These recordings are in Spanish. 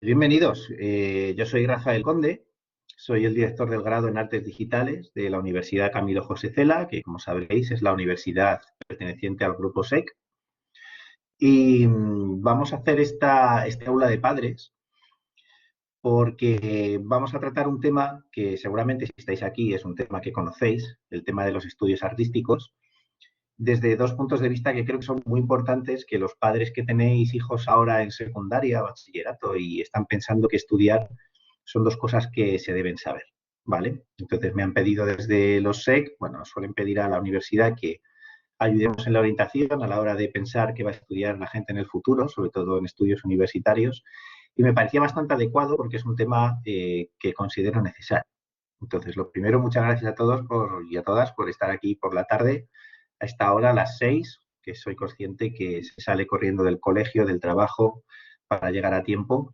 Bienvenidos. Yo soy Rafael Conde, soy el director del grado en Artes Digitales de la Universidad Camilo José Cela, que como sabréis es la universidad perteneciente al grupo SEC. Y vamos a hacer este aula de padres porque vamos a tratar un tema que seguramente si estáis aquí es un tema que conocéis, el tema de los estudios artísticos, desde dos puntos de vista que creo que son muy importantes, que los padres que tenéis hijos ahora en secundaria, bachillerato y están pensando que estudiar, son dos cosas que se deben saber, ¿vale? Entonces me han pedido desde los SEC, bueno, suelen pedir a la universidad que ayudemos en la orientación a la hora de pensar qué va a estudiar la gente en el futuro, sobre todo en estudios universitarios, y me parecía bastante adecuado porque es un tema que considero necesario. Entonces, lo primero, muchas gracias a todos y a todas por estar aquí por la tarde a esta hora, a las 6, que soy consciente que se sale corriendo del colegio, del trabajo, para llegar a tiempo.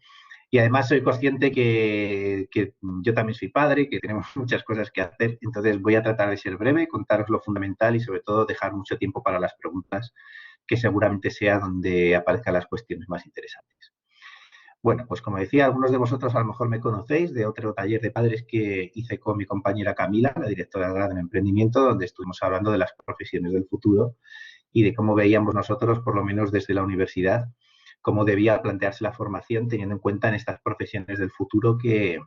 Y además soy consciente que yo también soy padre, que tenemos muchas cosas que hacer, entonces voy a tratar de ser breve, contaros lo fundamental y sobre todo dejar mucho tiempo para las preguntas, que seguramente sea donde aparezcan las cuestiones más interesantes. Bueno, pues como decía, algunos de vosotros a lo mejor me conocéis de otro taller de padres que hice con mi compañera Camila, la directora del grado en emprendimiento, donde estuvimos hablando de las profesiones del futuro y de cómo veíamos nosotros, por lo menos desde la universidad, cómo debía plantearse la formación teniendo en cuenta en estas profesiones del futuro que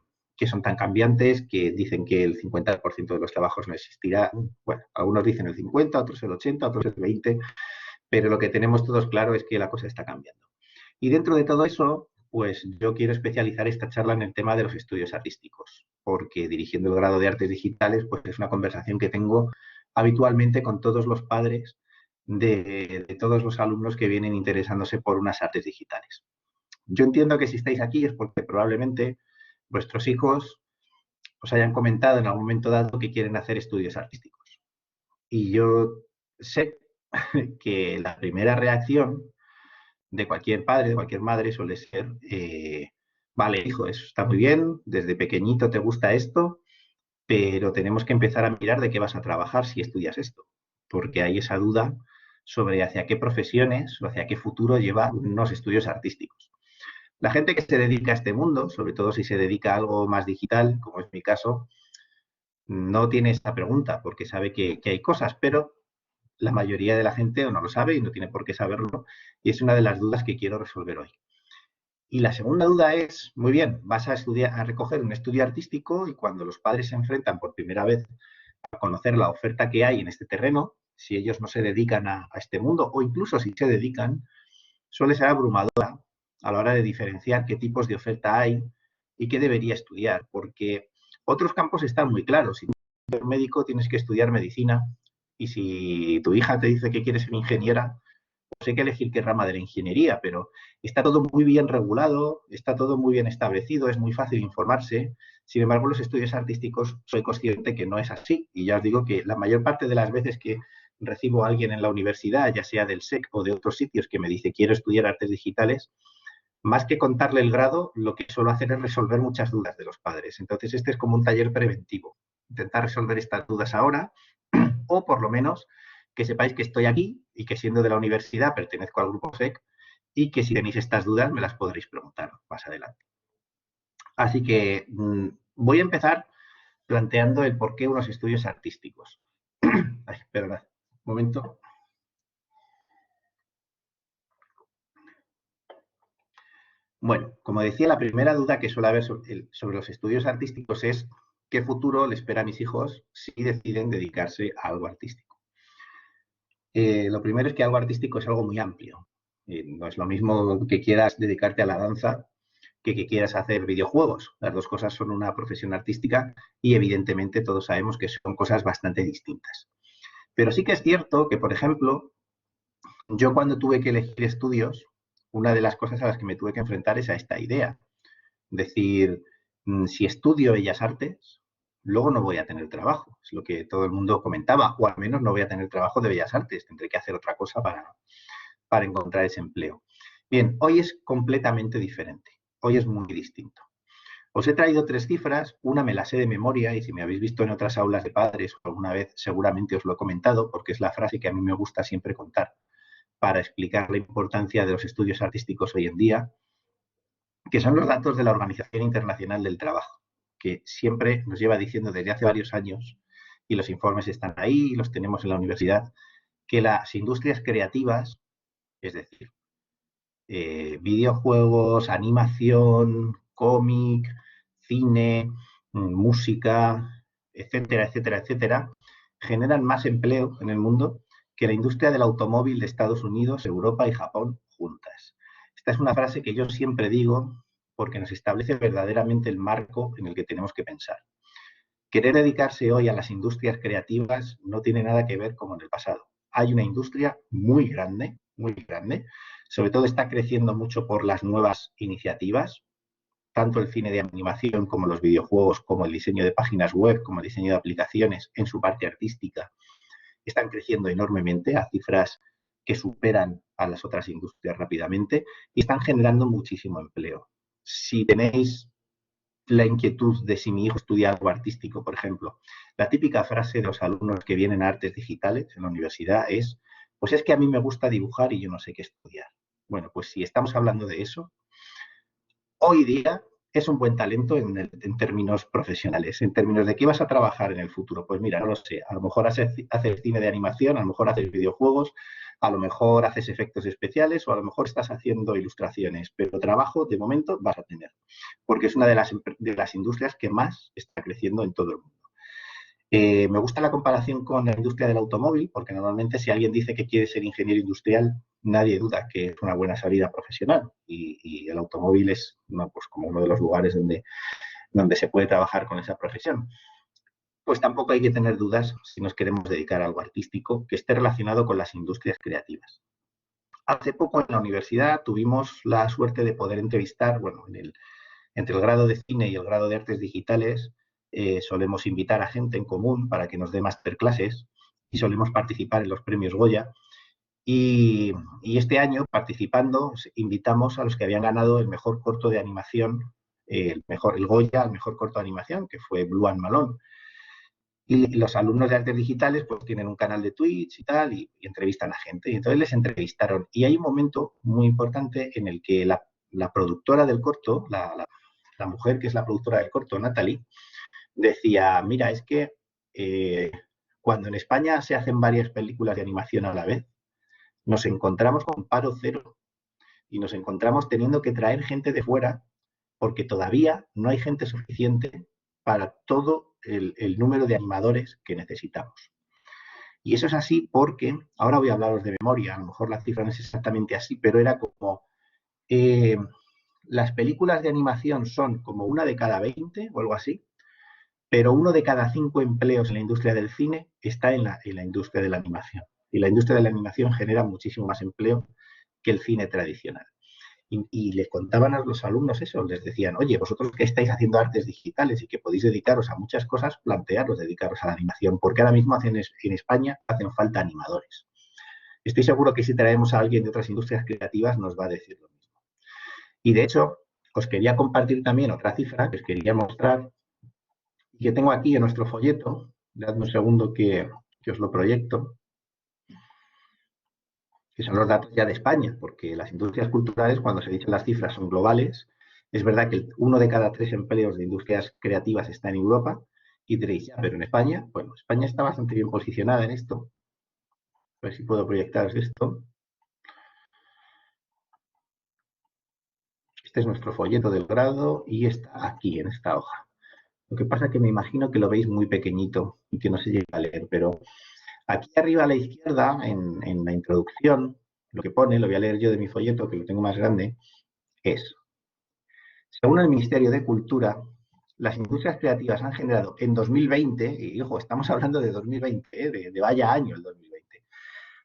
son tan cambiantes, que dicen que el 50% de los trabajos no existirá. Bueno, algunos dicen el 50, otros el 80, otros el 20, pero lo que tenemos todos claro es que la cosa está cambiando. Y dentro de todo eso, pues yo quiero especializar esta charla en el tema de los estudios artísticos, porque dirigiendo el grado de artes digitales, pues es una conversación que tengo habitualmente con todos los padres de todos los alumnos que vienen interesándose por unas artes digitales. Yo entiendo que si estáis aquí es porque probablemente vuestros hijos os hayan comentado en algún momento dado que quieren hacer estudios artísticos. Y yo sé que la primera reacción de cualquier padre, de cualquier madre, suele ser, vale, hijo, eso está muy bien, desde pequeñito te gusta esto, pero tenemos que empezar a mirar de qué vas a trabajar si estudias esto, porque hay esa duda sobre hacia qué profesiones o hacia qué futuro lleva unos estudios artísticos. La gente que se dedica a este mundo, sobre todo si se dedica a algo más digital, como es mi caso, no tiene esta pregunta porque sabe que hay cosas, pero la mayoría de la gente o no lo sabe y no tiene por qué saberlo, y es una de las dudas que quiero resolver hoy. Y la segunda duda es, muy bien, vas a estudiar, a recoger un estudio artístico y cuando los padres se enfrentan por primera vez a conocer la oferta que hay en este terreno, si ellos no se dedican a este mundo o incluso si se dedican, suele ser abrumadora a la hora de diferenciar qué tipos de oferta hay y qué debería estudiar, porque otros campos están muy claros. Si tú eres médico, tienes que estudiar medicina y si tu hija te dice que quiere ser ingeniera, pues hay que elegir qué rama de la ingeniería, pero está todo muy bien regulado, está todo muy bien establecido, es muy fácil informarse. Sin embargo, los estudios artísticos soy consciente que no es así. Y ya os digo que la mayor parte de las veces que recibo a alguien en la universidad, ya sea del SEC o de otros sitios, que me dice quiero estudiar artes digitales, más que contarle el grado, lo que suelo hacer es resolver muchas dudas de los padres. Entonces, este es como un taller preventivo. Intentar resolver estas dudas ahora, o por lo menos que sepáis que estoy aquí y que siendo de la universidad pertenezco al grupo SEC y que si tenéis estas dudas me las podréis preguntar más adelante. Así que voy a empezar planteando el por qué unos estudios artísticos. Ay, perdón, un momento. Bueno, como decía, la primera duda que suele haber sobre los estudios artísticos es qué futuro le espera a mis hijos si deciden dedicarse a algo artístico. Lo primero es que algo artístico es algo muy amplio. No es lo mismo que quieras dedicarte a la danza que quieras hacer videojuegos. Las dos cosas son una profesión artística y evidentemente todos sabemos que son cosas bastante distintas. Pero sí que es cierto que, por ejemplo, yo cuando tuve que elegir estudios, una de las cosas a las que me tuve que enfrentar es a esta idea. Decir, si estudio Bellas Artes, luego no voy a tener trabajo. Es lo que todo el mundo comentaba, o al menos no voy a tener trabajo de Bellas Artes. Tendré que hacer otra cosa para encontrar ese empleo. Bien, hoy es completamente diferente. Hoy es muy distinto. Os he traído tres cifras, una me la sé de memoria y si me habéis visto en otras aulas de padres o alguna vez seguramente os lo he comentado porque es la frase que a mí me gusta siempre contar para explicar la importancia de los estudios artísticos hoy en día. que son los datos de la Organización Internacional del Trabajo, que siempre nos lleva diciendo desde hace varios años, y los informes están ahí, los tenemos en la universidad, que las industrias creativas, es decir, videojuegos, animación, cómic, cine, música, etcétera, etcétera, etcétera, generan más empleo en el mundo que la industria del automóvil de Estados Unidos, Europa y Japón juntas. Esta es una frase que yo siempre digo porque nos establece verdaderamente el marco en el que tenemos que pensar. Querer dedicarse hoy a las industrias creativas no tiene nada que ver como en el pasado. Hay una industria muy grande, sobre todo está creciendo mucho por las nuevas iniciativas, tanto el cine de animación como los videojuegos, como el diseño de páginas web, como el diseño de aplicaciones en su parte artística, están creciendo enormemente a cifras que superan a las otras industrias rápidamente y están generando muchísimo empleo. Si tenéis la inquietud de si mi hijo estudia algo artístico, por ejemplo, la típica frase de los alumnos que vienen a artes digitales en la universidad es, pues es que a mí me gusta dibujar y yo no sé qué estudiar. Bueno, pues si estamos hablando de eso, hoy día es un buen talento en términos profesionales, en términos de qué vas a trabajar en el futuro. Pues mira, no lo sé, a lo mejor haces cine de animación, a lo mejor haces videojuegos, a lo mejor haces efectos especiales o a lo mejor estás haciendo ilustraciones, pero trabajo de momento vas a tener, porque es una de las industrias que más está creciendo en todo el mundo. Me gusta la comparación con la industria del automóvil, porque normalmente si alguien dice que quiere ser ingeniero industrial, nadie duda que es una buena salida profesional. Y el automóvil es pues como uno de los lugares donde se puede trabajar con esa profesión. Pues tampoco hay que tener dudas si nos queremos dedicar a algo artístico que esté relacionado con las industrias creativas. Hace poco en la universidad tuvimos la suerte de poder entrevistar, bueno, entre el grado de cine y el grado de artes digitales, solemos invitar a gente en común para que nos dé masterclasses y solemos participar en los premios Goya. Y este año, participando, invitamos a los que habían ganado el mejor corto de animación, el Goya, el mejor corto de animación, que fue Blue and Malone. Y los alumnos de artes digitales pues tienen un canal de Twitch y tal, y entrevistan a gente. Y entonces les entrevistaron. Y hay un momento muy importante en el que la productora del corto, la mujer que es la productora del corto, Natalie, decía, mira, es que cuando en España se hacen varias películas de animación a la vez, nos encontramos con paro cero y nos encontramos teniendo que traer gente de fuera porque todavía no hay gente suficiente para todo el número de animadores que necesitamos. Y eso es así porque, ahora voy a hablaros de memoria, a lo mejor la cifra no es exactamente así, pero era como, las películas de animación son como una de cada 20 o algo así, pero uno de cada 5 empleos en la industria del cine está en la industria de la animación. Y la industria de la animación genera muchísimo más empleo que el cine tradicional. Y les contaban a los alumnos eso, les decían, oye, vosotros que estáis haciendo artes digitales y que podéis dedicaros a muchas cosas, plantearos dedicaros a la animación, porque ahora mismo en España hacen falta animadores. Estoy seguro que si traemos a alguien de otras industrias creativas nos va a decir lo mismo. Y de hecho, os quería compartir también otra cifra que os quería mostrar y que tengo aquí en nuestro folleto. Dadme un segundo que os lo proyecto, que son los datos ya de España, porque las industrias culturales, cuando se dicen las cifras, son globales. Es verdad que uno de cada 3 empleos de industrias creativas está en Europa, y diréis, ya, pero en España, bueno, España está bastante bien posicionada en esto. A ver si puedo proyectaros esto. Este es nuestro folleto del grado y está aquí, en esta hoja. Lo que pasa es que me imagino que lo veis muy pequeñito y que no se llega a leer, pero aquí arriba a la izquierda, en la introducción, lo que pone, lo voy a leer yo de mi folleto, que lo tengo más grande, es: según el Ministerio de Cultura, las industrias creativas han generado en 2020, y ojo, estamos hablando de 2020, de vaya año el 2020,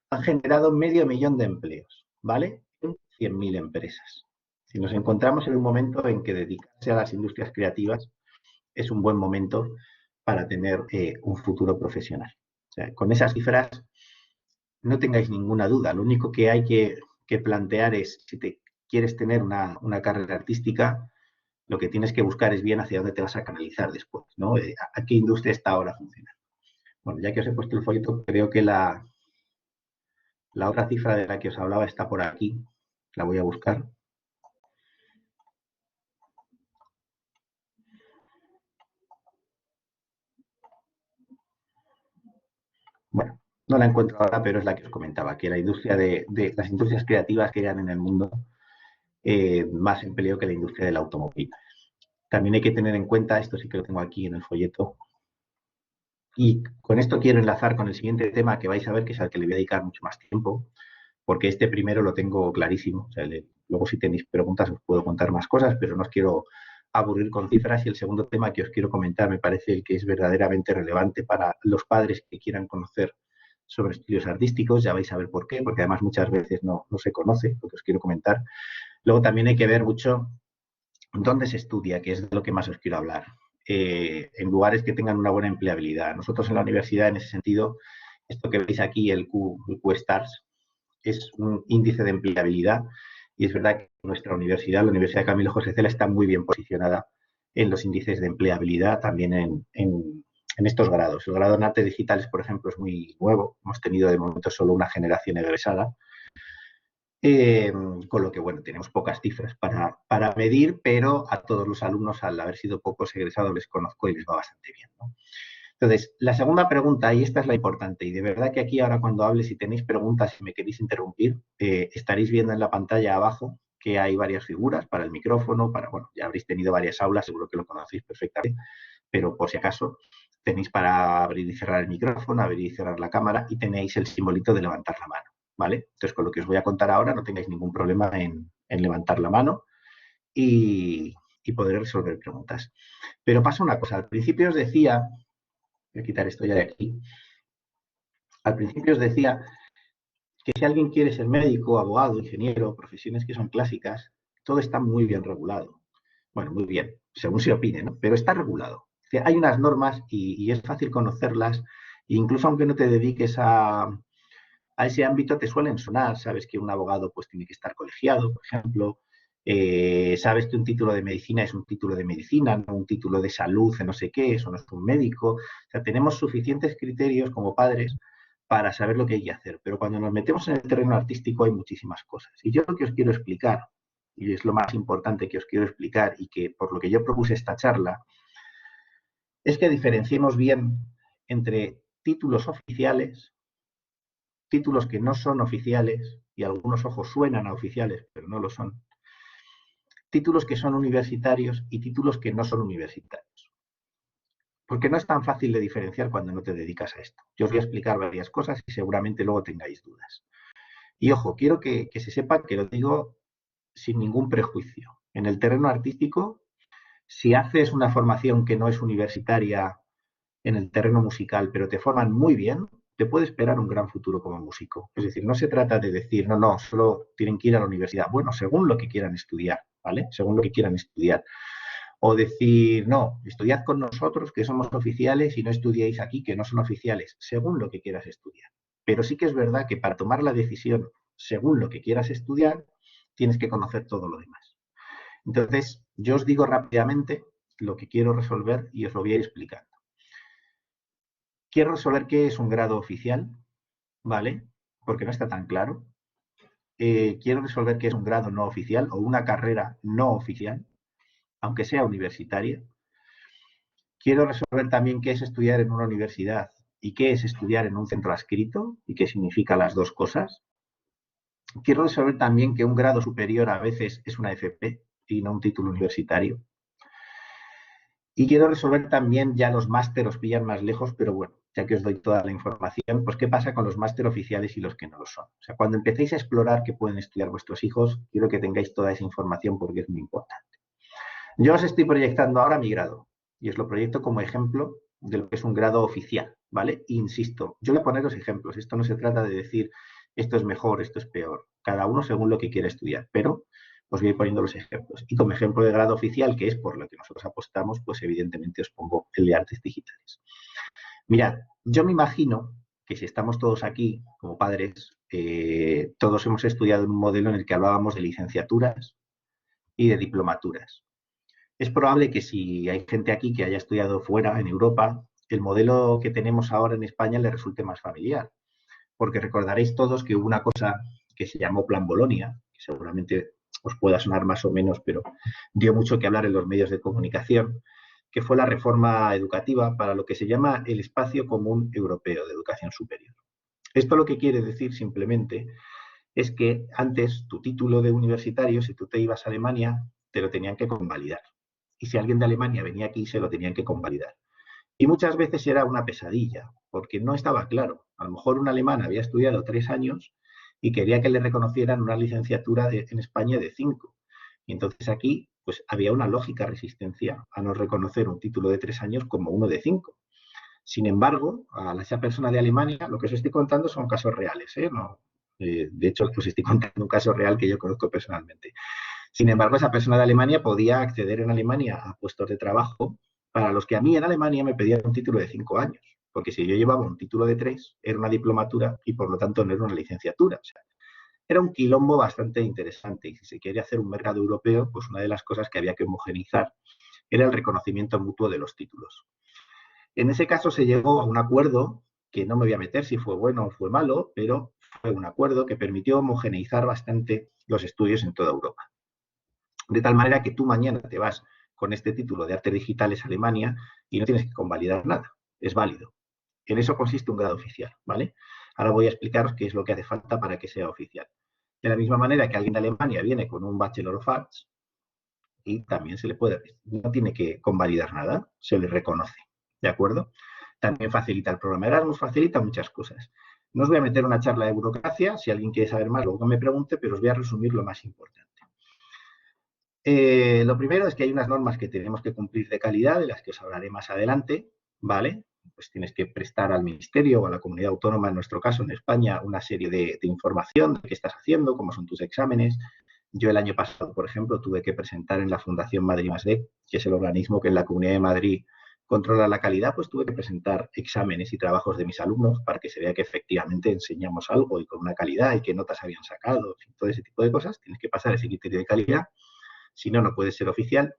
han generado 500.000 de empleos, ¿vale? En 100.000 empresas. Si nos encontramos en un momento en que dedicarse a las industrias creativas es un buen momento para tener un futuro profesional. O sea, con esas cifras no tengáis ninguna duda. Lo único que hay que plantear es, si te quieres tener una carrera artística, lo que tienes que buscar es bien hacia dónde te vas a canalizar después, ¿no? ¿A qué industria está ahora funcionando? Bueno, ya que os he puesto el folleto, creo que la otra cifra de la que os hablaba está por aquí. La voy a buscar. bueno, no la encuentro ahora, pero es la que os comentaba, que la industria de las industrias creativas crean en el mundo más empleo que la industria del automóvil. También hay que tener en cuenta, esto sí que lo tengo aquí en el folleto, y con esto quiero enlazar con el siguiente tema que vais a ver, que es al que le voy a dedicar mucho más tiempo, porque este primero lo tengo clarísimo. O sea, luego si tenéis preguntas os puedo contar más cosas, pero no os quiero aburrir con cifras. Y el segundo tema que os quiero comentar me parece el que es verdaderamente relevante para los padres que quieran conocer sobre estudios artísticos. Ya vais a ver por qué, porque además muchas veces no se conoce lo que os quiero comentar. Luego también hay que ver mucho dónde se estudia, que es de lo que más os quiero hablar. En lugares que tengan una buena empleabilidad. Nosotros en la universidad, en ese sentido, esto que veis aquí, el Q-Stars, es un índice de empleabilidad y es verdad que nuestra universidad, la Universidad Camilo José Cela, está muy bien posicionada en los índices de empleabilidad, también en estos grados. El grado en artes digitales, por ejemplo, es muy nuevo. Hemos tenido de momento solo una generación egresada. Con lo que, bueno, tenemos pocas cifras para medir, pero a todos los alumnos, al haber sido pocos egresados, les conozco y les va bastante bien, ¿no? Entonces, la segunda pregunta, y esta es la importante, y de verdad que aquí ahora cuando hable, si tenéis preguntas, si me queréis interrumpir, estaréis viendo en la pantalla abajo que hay varias figuras para el micrófono, bueno, ya habréis tenido varias aulas, seguro que lo conocéis perfectamente, pero por si acaso tenéis para abrir y cerrar el micrófono, abrir y cerrar la cámara, y tenéis el simbolito de levantar la mano, ¿vale? Entonces, con lo que os voy a contar ahora, no tengáis ningún problema en levantar la mano y poder resolver preguntas. Pero pasa una cosa, al principio os decía, voy a quitar esto ya de aquí, al principio os decía que si alguien quiere ser médico, abogado, ingeniero, profesiones que son clásicas, todo está muy bien regulado. Bueno, muy bien, según se opine, ¿no? Pero está regulado. O sea, hay unas normas y es fácil conocerlas, e incluso aunque no te dediques a ese ámbito, te suelen sonar. Sabes que un abogado pues tiene que estar colegiado, por ejemplo. Sabes que un título de medicina es un título de medicina, no un título de salud, no sé qué, eso no es un médico. O sea, tenemos suficientes criterios como padres para saber lo que hay que hacer. Pero cuando nos metemos en el terreno artístico hay muchísimas cosas. Y yo lo que os quiero explicar, y es lo más importante que os quiero explicar y que por lo que yo propuse esta charla, es que diferenciemos bien entre títulos oficiales, títulos que no son oficiales, y algunos ojos suenan a oficiales, pero no lo son, títulos que son universitarios y títulos que no son universitarios. Porque no es tan fácil de diferenciar cuando no te dedicas a esto. Yo os voy a explicar varias cosas y seguramente luego tengáis dudas. Y ojo, quiero que se sepa que lo digo sin ningún prejuicio. En el terreno artístico, si haces una formación que no es universitaria en el terreno musical, pero te forman muy bien, te puede esperar un gran futuro como músico. Es decir, no se trata de decir, no, solo tienen que ir a la universidad. Bueno, según lo que quieran estudiar, ¿vale? Según lo que quieran estudiar. O decir, no, estudiad con nosotros, que somos oficiales, y no estudiéis aquí, que no son oficiales, según lo que quieras estudiar. Pero sí que es verdad que para tomar la decisión según lo que quieras estudiar, tienes que conocer todo lo demás. Entonces, yo os digo rápidamente lo que quiero resolver y os lo voy a ir explicando. Quiero resolver qué es un grado oficial, ¿vale? Porque no está tan claro. Quiero resolver qué es un grado no oficial o una carrera no oficial, aunque sea universitaria. Quiero resolver también qué es estudiar en una universidad y qué es estudiar en un centro adscrito y qué significa las dos cosas. Quiero resolver también que un grado superior a veces es una FP y no un título universitario. Y quiero resolver también, ya los máster os pillan más lejos, pero bueno, ya que os doy toda la información, pues qué pasa con los máster oficiales y los que no lo son. O sea, cuando empecéis a explorar qué pueden estudiar vuestros hijos, quiero que tengáis toda esa información porque es muy importante. Yo os estoy proyectando ahora mi grado y os lo proyecto como ejemplo de lo que es un grado oficial, ¿vale? Insisto, yo voy a poner los ejemplos. Esto no se trata de decir esto es mejor, esto es peor. Cada uno según lo que quiera estudiar, pero os voy a ir poniendo los ejemplos. Y como ejemplo de grado oficial, que es por lo que nosotros apostamos, pues evidentemente os pongo el de artes digitales. Mirad, yo me imagino que si estamos todos aquí como padres, todos hemos estudiado en un modelo en el que hablábamos de licenciaturas y de diplomaturas. Es probable que si hay gente aquí que haya estudiado fuera, en Europa, el modelo que tenemos ahora en España le resulte más familiar. Porque recordaréis todos que hubo una cosa que se llamó Plan Bolonia, que seguramente os pueda sonar más o menos, pero dio mucho que hablar en los medios de comunicación, que fue la reforma educativa para lo que se llama el Espacio Común Europeo de Educación Superior. Esto lo que quiere decir simplemente es que antes tu título de universitario, si tú te ibas a Alemania, te lo tenían que convalidar. Y si alguien de Alemania venía aquí, se lo tenían que convalidar. Y muchas veces era una pesadilla, porque no estaba claro. A lo mejor un alemán había estudiado 3 años y quería que le reconocieran una licenciatura en España de 5. Y entonces aquí pues había una lógica resistencia a no reconocer un título de 3 años como uno de 5. Sin embargo, a esa persona de Alemania, lo que os estoy contando son casos reales, ¿eh? No, de hecho, os estoy contando un caso real que yo conozco personalmente. Sin embargo, esa persona de Alemania podía acceder en Alemania a puestos de trabajo para los que a mí en Alemania me pedían un título de 5 años, porque si yo llevaba un título de 3, era una diplomatura y por lo tanto no era una licenciatura. O sea, era un quilombo bastante interesante y si se quiere hacer un mercado europeo, pues una de las cosas que había que homogeneizar era el reconocimiento mutuo de los títulos. En ese caso se llegó a un acuerdo, que no me voy a meter si fue bueno o fue malo, pero fue un acuerdo que permitió homogeneizar bastante los estudios en toda Europa. De tal manera que tú mañana te vas con este título de Artes Digitales a Alemania y no tienes que convalidar nada, es válido. En eso consiste un grado oficial, ¿vale? Ahora voy a explicaros qué es lo que hace falta para que sea oficial. De la misma manera que alguien de Alemania viene con un Bachelor of Arts y también se le puede, no tiene que convalidar nada, se le reconoce, ¿de acuerdo? También facilita el programa Erasmus, facilita muchas cosas. No os voy a meter una charla de burocracia, si alguien quiere saber más, luego que me pregunte, pero os voy a resumir lo más importante. Lo primero es que hay unas normas que tenemos que cumplir de calidad, de las que os hablaré más adelante, ¿vale? Pues tienes que prestar al Ministerio o a la comunidad autónoma, en nuestro caso, en España, una serie de información de qué estás haciendo, cómo son tus exámenes. Yo el año pasado, por ejemplo, tuve que presentar en la Fundación Madrid+D, que es el organismo que en la Comunidad de Madrid controla la calidad, pues tuve que presentar exámenes y trabajos de mis alumnos para que se vea que efectivamente enseñamos algo y con una calidad y qué notas habían sacado, y todo ese tipo de cosas. Tienes que pasar ese criterio de calidad, si no, no puede ser oficial.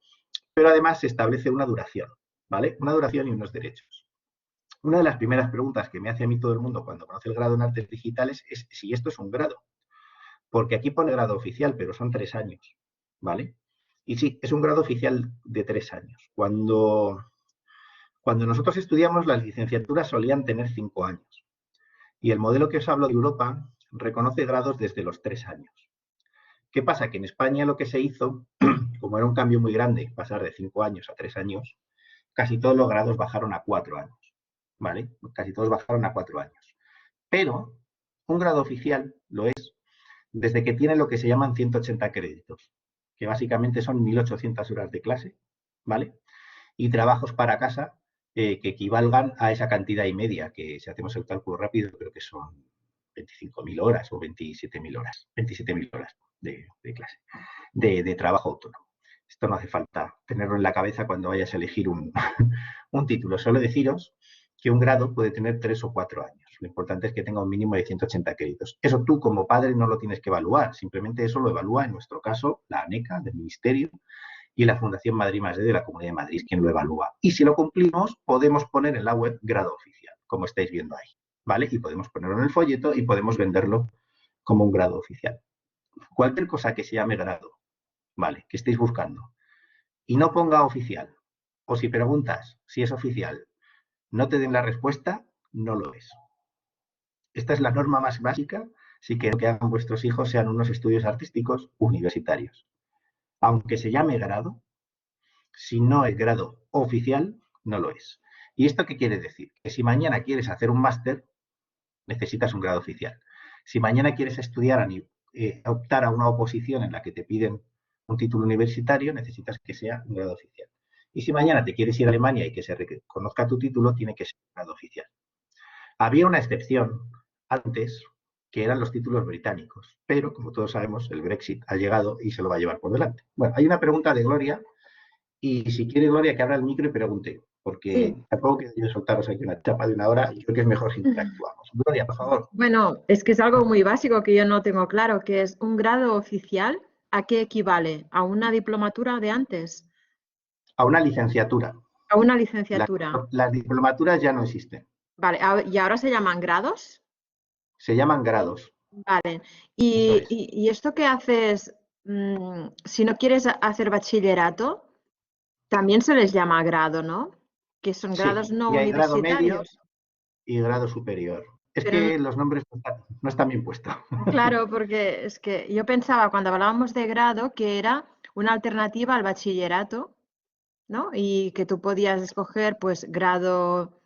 Pero además se establece una duración, ¿vale? Una duración y unos derechos. Una de las primeras preguntas que me hace a mí todo el mundo cuando conoce el grado en Artes Digitales es si esto es un grado. Porque aquí pone grado oficial, pero son 3 años, ¿vale? Y sí, es un grado oficial de 3 años. Cuando nosotros estudiamos, las licenciaturas solían tener 5 años. Y el modelo que os hablo de Europa reconoce grados desde los 3 años. ¿Qué pasa? Que en España lo que se hizo, como era un cambio muy grande, pasar de 5 años a 3 años, casi todos los grados bajaron a 4 años, ¿vale? Casi todos bajaron a 4 años. Pero un grado oficial lo es desde que tiene lo que se llaman 180 créditos, que básicamente son 1.800 horas de clase, ¿vale? Y trabajos para casa que equivalgan a esa cantidad y media, que si hacemos el cálculo rápido, creo que son 25.000 horas o 27.000 horas, 27.000 horas de clase, de trabajo autónomo. Esto no hace falta tenerlo en la cabeza cuando vayas a elegir un título. Solo deciros que un grado puede tener 3 o 4 años. Lo importante es que tenga un mínimo de 180 créditos. Eso tú como padre no lo tienes que evaluar, simplemente eso lo evalúa, en nuestro caso, la ANECA del Ministerio y la Fundación Madrid+D de la Comunidad de Madrid, quien lo evalúa. Y si lo cumplimos, podemos poner en la web grado oficial, como estáis viendo ahí, ¿vale? Y podemos ponerlo en el folleto y podemos venderlo como un grado oficial. Cualquier cosa que se llame grado, ¿vale? Que estéis buscando y no ponga oficial, o si preguntas si es oficial, no te den la respuesta, no lo es. Esta es la norma más básica si queréis que hagan vuestros hijos sean unos estudios artísticos universitarios. Aunque se llame grado, si no es grado oficial, no lo es. ¿Y esto qué quiere decir? Que si mañana quieres hacer un máster, necesitas un grado oficial. Si mañana quieres estudiar, optar a una oposición en la que te piden un título universitario, necesitas que sea un grado oficial. Y si mañana te quieres ir a Alemania y que se reconozca tu título, tiene que ser un grado oficial. Había una excepción antes, que eran los títulos británicos, pero como todos sabemos, el Brexit ha llegado y se lo va a llevar por delante. Bueno, hay una pregunta de Gloria, y si quiere Gloria que abra el micro y pregunte, porque Sí. tampoco quiero soltaros aquí una chapa de 1 hora y creo que es mejor si interactuamos. Gloria, por favor. Bueno, es que es algo muy básico que yo no tengo claro, que es un grado oficial, ¿a qué equivale? ¿A una diplomatura de antes? A una licenciatura. ¿A una licenciatura? Las diplomaturas ya no existen. Vale, ¿y ahora se llaman grados? Se llaman grados. Vale. Eso ¿Y, es. y esto qué haces si no quieres hacer bachillerato? También se les llama grado, ¿no? Que son Sí, grados no y hay grado medio universitarios. y grado superior. Es Pero que los nombres no están bien puestos. claro, porque es que yo pensaba cuando hablábamos de grado que era una alternativa al bachillerato, ¿no? Y que tú podías escoger pues grado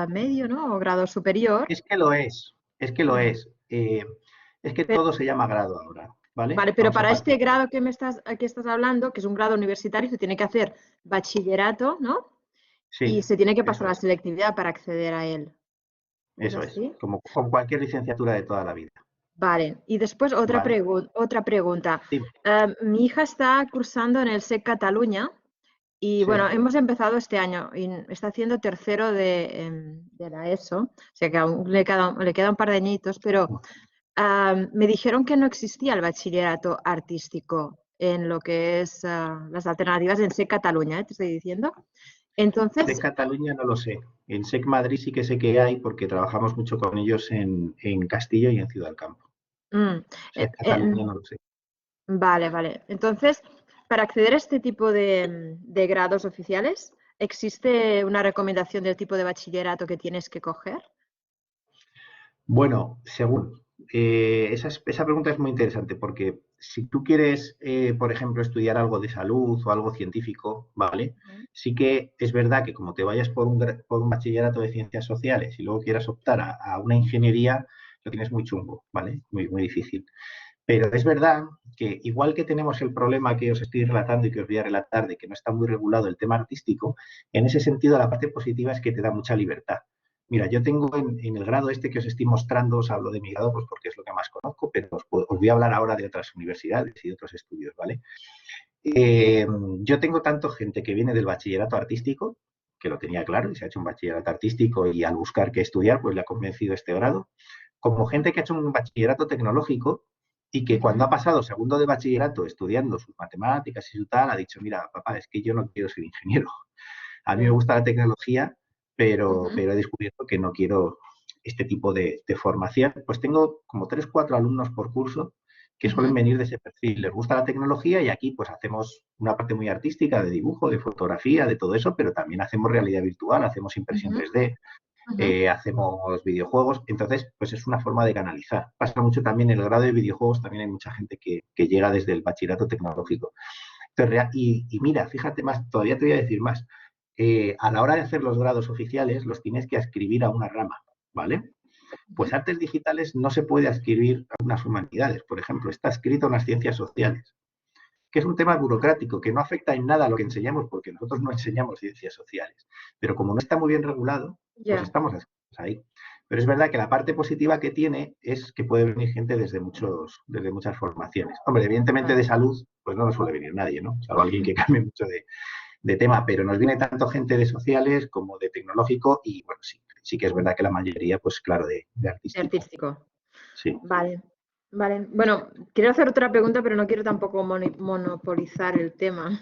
medio, ¿no? O grado superior. Es que lo es, es que lo Mm. es. Es que Pe- todo se llama grado ahora, ¿vale? Vale, pero Vamos a para este partir de ahí. grado que estás hablando, que es un grado universitario, se tiene que hacer bachillerato, ¿no? Y Sí, se tiene que pasar eso la es, selectividad para acceder a él. ¿Es eso es. así? Como cualquier licenciatura de toda la vida. Vale. Y después Vale. otra pregunta. Dime. Mi hija está cursando en el SEC Cataluña y bueno, Sí. hemos empezado este año y está haciendo tercero de la ESO, o sea que aún le queda un par de añitos, pero me dijeron que no existía el bachillerato artístico en lo que es las alternativas en SEC Cataluña, ¿eh? Te estoy diciendo. SEC Entonces, Cataluña no lo sé. En SEC Madrid sí que sé que hay porque trabajamos mucho con ellos en Castillo y en Ciudad del Campo. mm, SEC Cataluña no lo sé. vale, vale. Entonces, para acceder a este tipo de grados oficiales, ¿existe una recomendación del tipo de bachillerato que tienes que coger? Bueno, según. Esa pregunta es muy interesante porque si tú quieres, por ejemplo, estudiar algo de salud o algo científico, ¿vale? Ujú. Sí que es verdad que como te vayas por un bachillerato de ciencias sociales y luego quieras optar a una ingeniería, lo tienes muy chungo, ¿vale? Muy, muy difícil. Pero es verdad que igual que tenemos el problema que os estoy relatando y que os voy a relatar de que no está muy regulado el tema artístico, en ese sentido la parte positiva es que te da mucha libertad. Mira, yo tengo en el grado este que os estoy mostrando, os hablo de mi grado pues porque es lo que más conozco, pero os voy a hablar ahora de otras universidades y de otros estudios, ¿vale? Eh, yo tengo tanto gente que viene del bachillerato artístico, que lo tenía claro y se ha hecho un bachillerato artístico y al buscar qué estudiar, pues le ha convencido este grado, como gente que ha hecho un bachillerato tecnológico y que cuando Ujú, ha pasado segundo de bachillerato estudiando sus matemáticas y su tal, ha dicho, mira, papá, es que yo no quiero ser ingeniero. A mí me ya, gusta la tecnología, ujú, pero he descubierto que no quiero este tipo de formación. Pues tengo como 3 4 alumnos por curso que suelen ujú, venir de ese perfil. Les gusta la tecnología y aquí pues hacemos una parte muy artística de dibujo, de fotografía, de todo eso, pero también hacemos realidad virtual, hacemos impresión ujú, 3D, ujú. hacemos videojuegos, entonces pues es una forma de canalizar. Pasa mucho también en el grado de videojuegos, también hay mucha gente que llega desde el bachillerato tecnológico. Entonces, y mira, fíjate más, todavía te voy a decir más. A la hora de hacer los grados oficiales, los tienes que adscribir a una rama, ¿vale? Pues Ujú. artes digitales no se puede adscribir a unas humanidades, por ejemplo, está escrito en las ciencias sociales, que es un tema burocrático que no afecta en nada a lo que enseñamos, porque nosotros no enseñamos ciencias sociales. Pero como no está muy bien regulado, pues Ya, estamos ahí. Pero es verdad que la parte positiva que tiene es que puede venir gente desde muchas formaciones. Hombre, evidentemente de vale. salud, pues no nos suele venir nadie, ¿no? Salvo alguien que cambie mucho de tema, pero nos viene tanto gente de sociales como de tecnológico y bueno, sí, sí que es verdad que la mayoría, pues claro, de De artístico. artístico. Sí. Vale, vale. Bueno, quiero hacer otra pregunta, pero no quiero tampoco monopolizar el tema.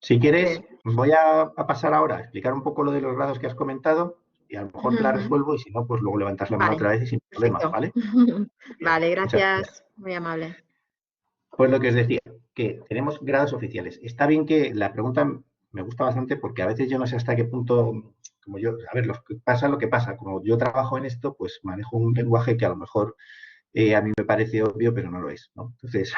Si quieres, Porque- voy a pasar ahora a explicar un poco lo de los grados que has comentado y a lo mejor Ujú, te la ujú. resuelvo y si no, pues luego levantas la mano Vale, otra vez y sin problema, perfecto. ¿vale? Muy bien, Vale, muchas gracias. gracias. Muy amable. Pues lo que os decía, que tenemos grados oficiales. Está bien que la pregunta me gusta bastante porque a veces yo no sé hasta qué punto, como yo, a ver, lo que pasa. Como yo trabajo en esto, pues manejo un lenguaje que a lo mejor a mí me parece obvio, pero no lo es, ¿no? Entonces,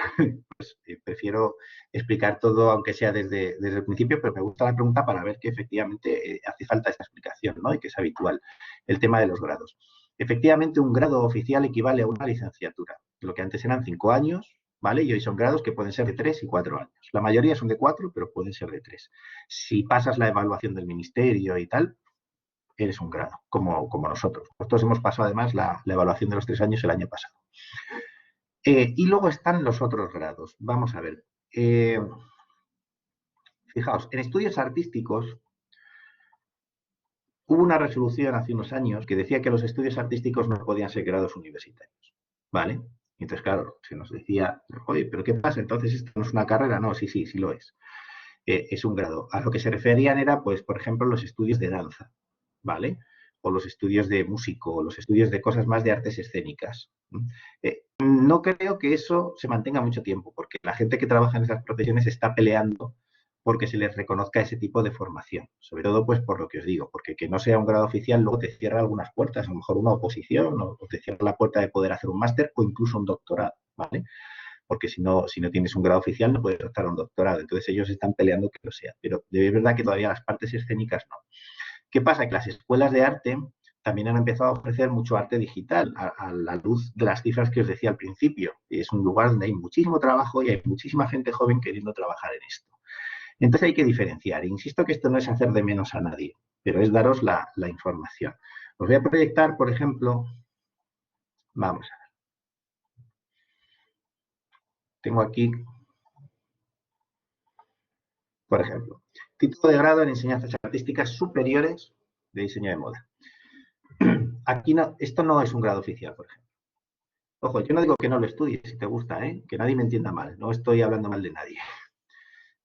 pues prefiero explicar todo, aunque sea desde el principio, pero me gusta la pregunta para ver que efectivamente hace falta esta explicación, ¿no? Y que es habitual el tema de los grados. Efectivamente, un grado oficial equivale a una licenciatura, lo que antes eran 5 años, ¿vale? Y hoy son grados que pueden ser de 3 y 4 años. La mayoría son de 4, pero pueden ser de 3. Si pasas la evaluación del ministerio y tal, eres un grado, como nosotros. Nosotros hemos pasado además la evaluación de los 3 años el año pasado. Y luego están los otros grados. Vamos a ver. Fijaos, en estudios artísticos hubo una resolución hace unos años que decía que los estudios artísticos no podían ser grados universitarios. ¿Vale? Y entonces, claro, se nos decía, oye, ¿pero qué pasa? Entonces, ¿esto no es una carrera? No, sí, sí, sí lo es. Es un grado. A lo que se referían era, pues, por ejemplo, los estudios de danza, ¿vale? O los estudios de músico, o los estudios de cosas más de artes escénicas. No creo que eso se mantenga mucho tiempo, porque la gente que trabaja en esas profesiones está peleando porque se les reconozca ese tipo de formación. Sobre todo, pues, por lo que os digo, porque que no sea un grado oficial luego te cierra algunas puertas, a lo mejor una oposición, o te cierra la puerta de poder hacer un máster o incluso un doctorado, ¿vale? Porque si no tienes un grado oficial no puedes optar a un doctorado. Entonces ellos están peleando que lo sea. Pero es verdad que todavía las partes escénicas no. ¿Qué pasa? Que las escuelas de arte también han empezado a ofrecer mucho arte digital a la luz de las cifras que os decía al principio. Y es un lugar donde hay muchísimo trabajo y hay muchísima gente joven queriendo trabajar en esto. Entonces hay que diferenciar. Insisto que esto no es hacer de menos a nadie, pero es daros la información. Os voy a proyectar, por ejemplo, vamos a ver. Tengo aquí, por ejemplo, título de grado en enseñanzas artísticas superiores de diseño de moda. Aquí no, esto no es un grado oficial, por ejemplo. Ojo, yo no digo que no lo estudies si te gusta, que nadie me entienda mal, no estoy hablando mal de nadie.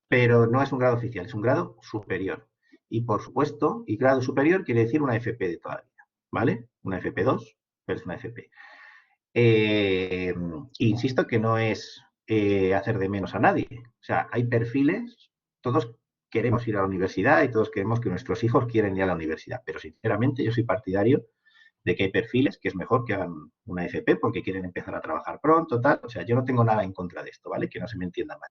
Pero no es un grado oficial, es un grado superior. Y por supuesto, y grado superior quiere decir una FP de toda la vida, ¿vale? Una FP2, pero es una FP. Insisto que no es hacer de menos a nadie. O sea, hay perfiles, todos queremos ir a la universidad y todos queremos que nuestros hijos quieran ir a la universidad, pero sinceramente yo soy partidario de que hay perfiles que es mejor que hagan una FP porque quieren empezar a trabajar pronto, tal. O sea, yo no tengo nada en contra de esto, ¿vale? Que no se me entienda mal.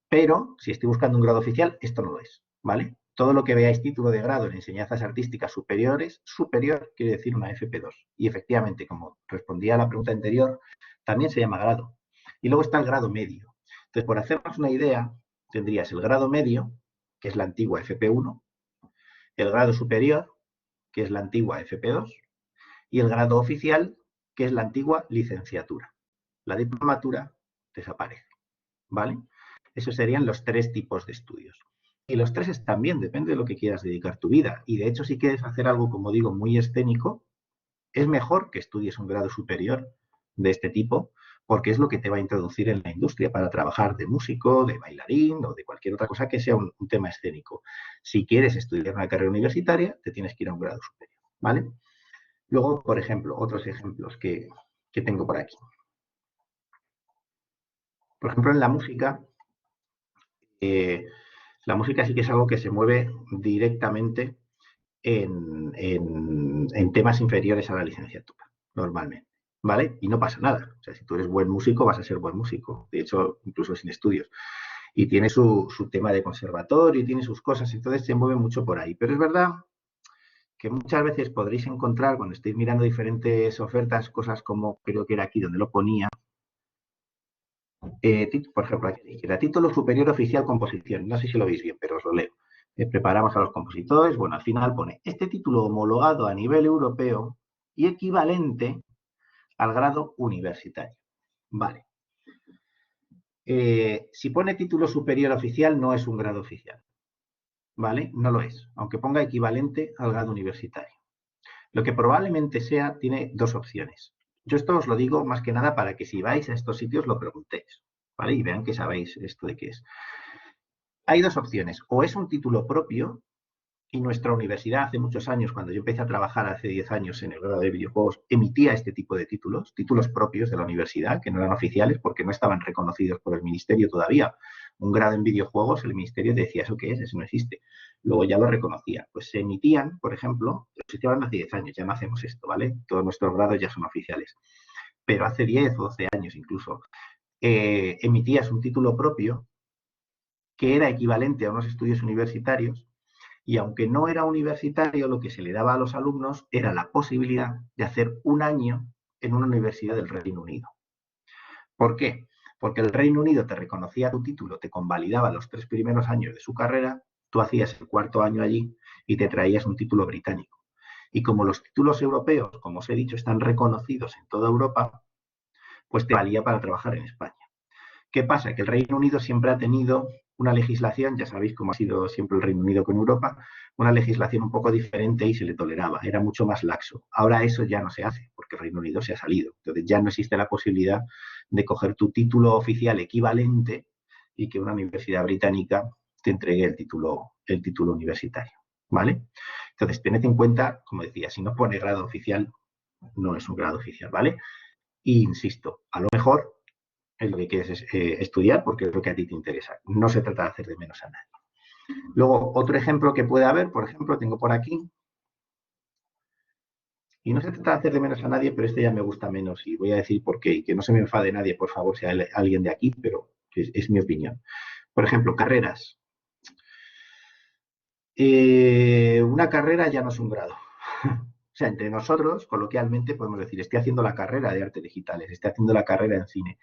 Pero si estoy buscando un grado oficial, esto no lo es, ¿vale? Todo lo que veáis título de grado en enseñanzas artísticas superiores, superior quiere decir una FP2. Y efectivamente, como respondía a la pregunta anterior, también se llama grado. Y luego está el grado medio. Entonces, por hacernos una idea, tendrías el grado medio, que es la antigua FP1, el grado superior, que es la antigua FP2, y el grado oficial, que es la antigua licenciatura. La diplomatura desaparece, ¿vale? Esos serían los 3 tipos de estudios. Y los 3 están bien, depende de lo que quieras dedicar tu vida. Y de hecho, si quieres hacer algo, como digo, muy escénico, es mejor que estudies un grado superior de este tipo, porque es lo que te va a introducir en la industria para trabajar de músico, de bailarín o de cualquier otra cosa que sea un tema escénico. Si quieres estudiar una carrera universitaria, te tienes que ir a un grado superior, ¿vale? Luego, por ejemplo, otros ejemplos que tengo por aquí. Por ejemplo, en la música sí que es algo que se mueve directamente en temas inferiores a la licenciatura, normalmente, ¿vale? Y no pasa nada. O sea, si tú eres buen músico, vas a ser buen músico. De hecho, incluso sin estudios. Y tiene su tema de conservatorio y tiene sus cosas, entonces se mueve mucho por ahí. Pero es verdad que muchas veces podréis encontrar, cuando estéis mirando diferentes ofertas, cosas como, creo que era aquí donde lo ponía, por ejemplo, aquí era título superior oficial composición. No sé si lo veis bien, pero os lo leo. Preparamos a los compositores. Bueno, al final pone este título homologado a nivel europeo y equivalente al grado universitario. Vale. Si pone título superior oficial, no es un grado oficial. ¿Vale? No lo es, aunque ponga equivalente al grado universitario. Lo que probablemente sea, tiene 2 opciones. Yo esto os lo digo más que nada para que si vais a estos sitios lo preguntéis, ¿vale? Y vean que sabéis esto de qué es. Hay 2 opciones. O es un título propio, y nuestra universidad hace muchos años, cuando yo empecé a trabajar hace 10 años en el grado de videojuegos, emitía este tipo de títulos propios de la universidad, que no eran oficiales porque no estaban reconocidos por el ministerio todavía. Un grado en videojuegos, el ministerio te decía, ¿eso qué es? Eso no existe. Luego ya lo reconocía. Pues se emitían, por ejemplo, estoy hablando hace 10 años, ya no hacemos esto, ¿vale? Todos nuestros grados ya son oficiales. Pero hace 10 o 12 años incluso, emitías un título propio que era equivalente a unos estudios universitarios. Y aunque no era universitario, lo que se le daba a los alumnos era la posibilidad de hacer un año en una universidad del Reino Unido. ¿Por qué? Porque el Reino Unido te reconocía tu título, te convalidaba los 3 primeros años de su carrera, tú hacías el 4º año allí y te traías un título británico. Y como los títulos europeos, como os he dicho, están reconocidos en toda Europa, pues te valía para trabajar en España. ¿Qué pasa? Que el Reino Unido siempre ha tenido una legislación, ya sabéis cómo ha sido siempre el Reino Unido con Europa, una legislación un poco diferente y se le toleraba, era mucho más laxo. Ahora eso ya no se hace, porque el Reino Unido se ha salido. Entonces ya no existe la posibilidad de coger tu título oficial equivalente y que una universidad británica te entregue el título universitario, ¿vale? Entonces tened en cuenta, como decía, si no pone grado oficial, no es un grado oficial, ¿vale? Y insisto, a lo mejor es lo que quieres estudiar porque es lo que a ti te interesa. No se trata de hacer de menos a nadie. Luego, otro ejemplo que puede haber, por ejemplo, tengo por aquí, y no se trata de hacer de menos a nadie, pero este ya me gusta menos y voy a decir por qué, y que no se me enfade nadie, por favor, si hay alguien de aquí, pero es mi opinión. Por ejemplo, carreras. Una carrera ya no es un grado. O sea, entre nosotros, coloquialmente, podemos decir, estoy haciendo la carrera de artes digitales, estoy haciendo la carrera en cine.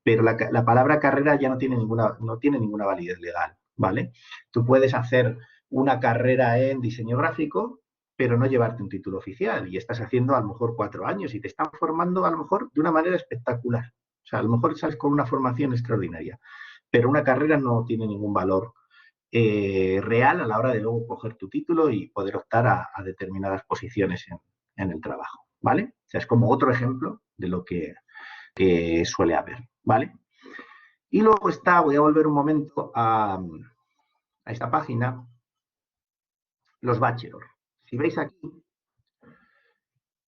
Pero la palabra carrera ya no tiene ninguna validez legal, ¿vale? Tú puedes hacer una carrera en diseño gráfico, pero no llevarte un título oficial. Y estás haciendo a lo mejor 4 años y te están formando a lo mejor de una manera espectacular. O sea, a lo mejor sales con una formación extraordinaria. Pero una carrera no tiene ningún valor real a la hora de luego coger tu título y poder optar a determinadas posiciones en el trabajo, ¿vale? O sea, es como otro ejemplo de lo que suele haber, ¿vale? Y luego está, voy a volver un momento a esta página, los bachelor. Si veis aquí,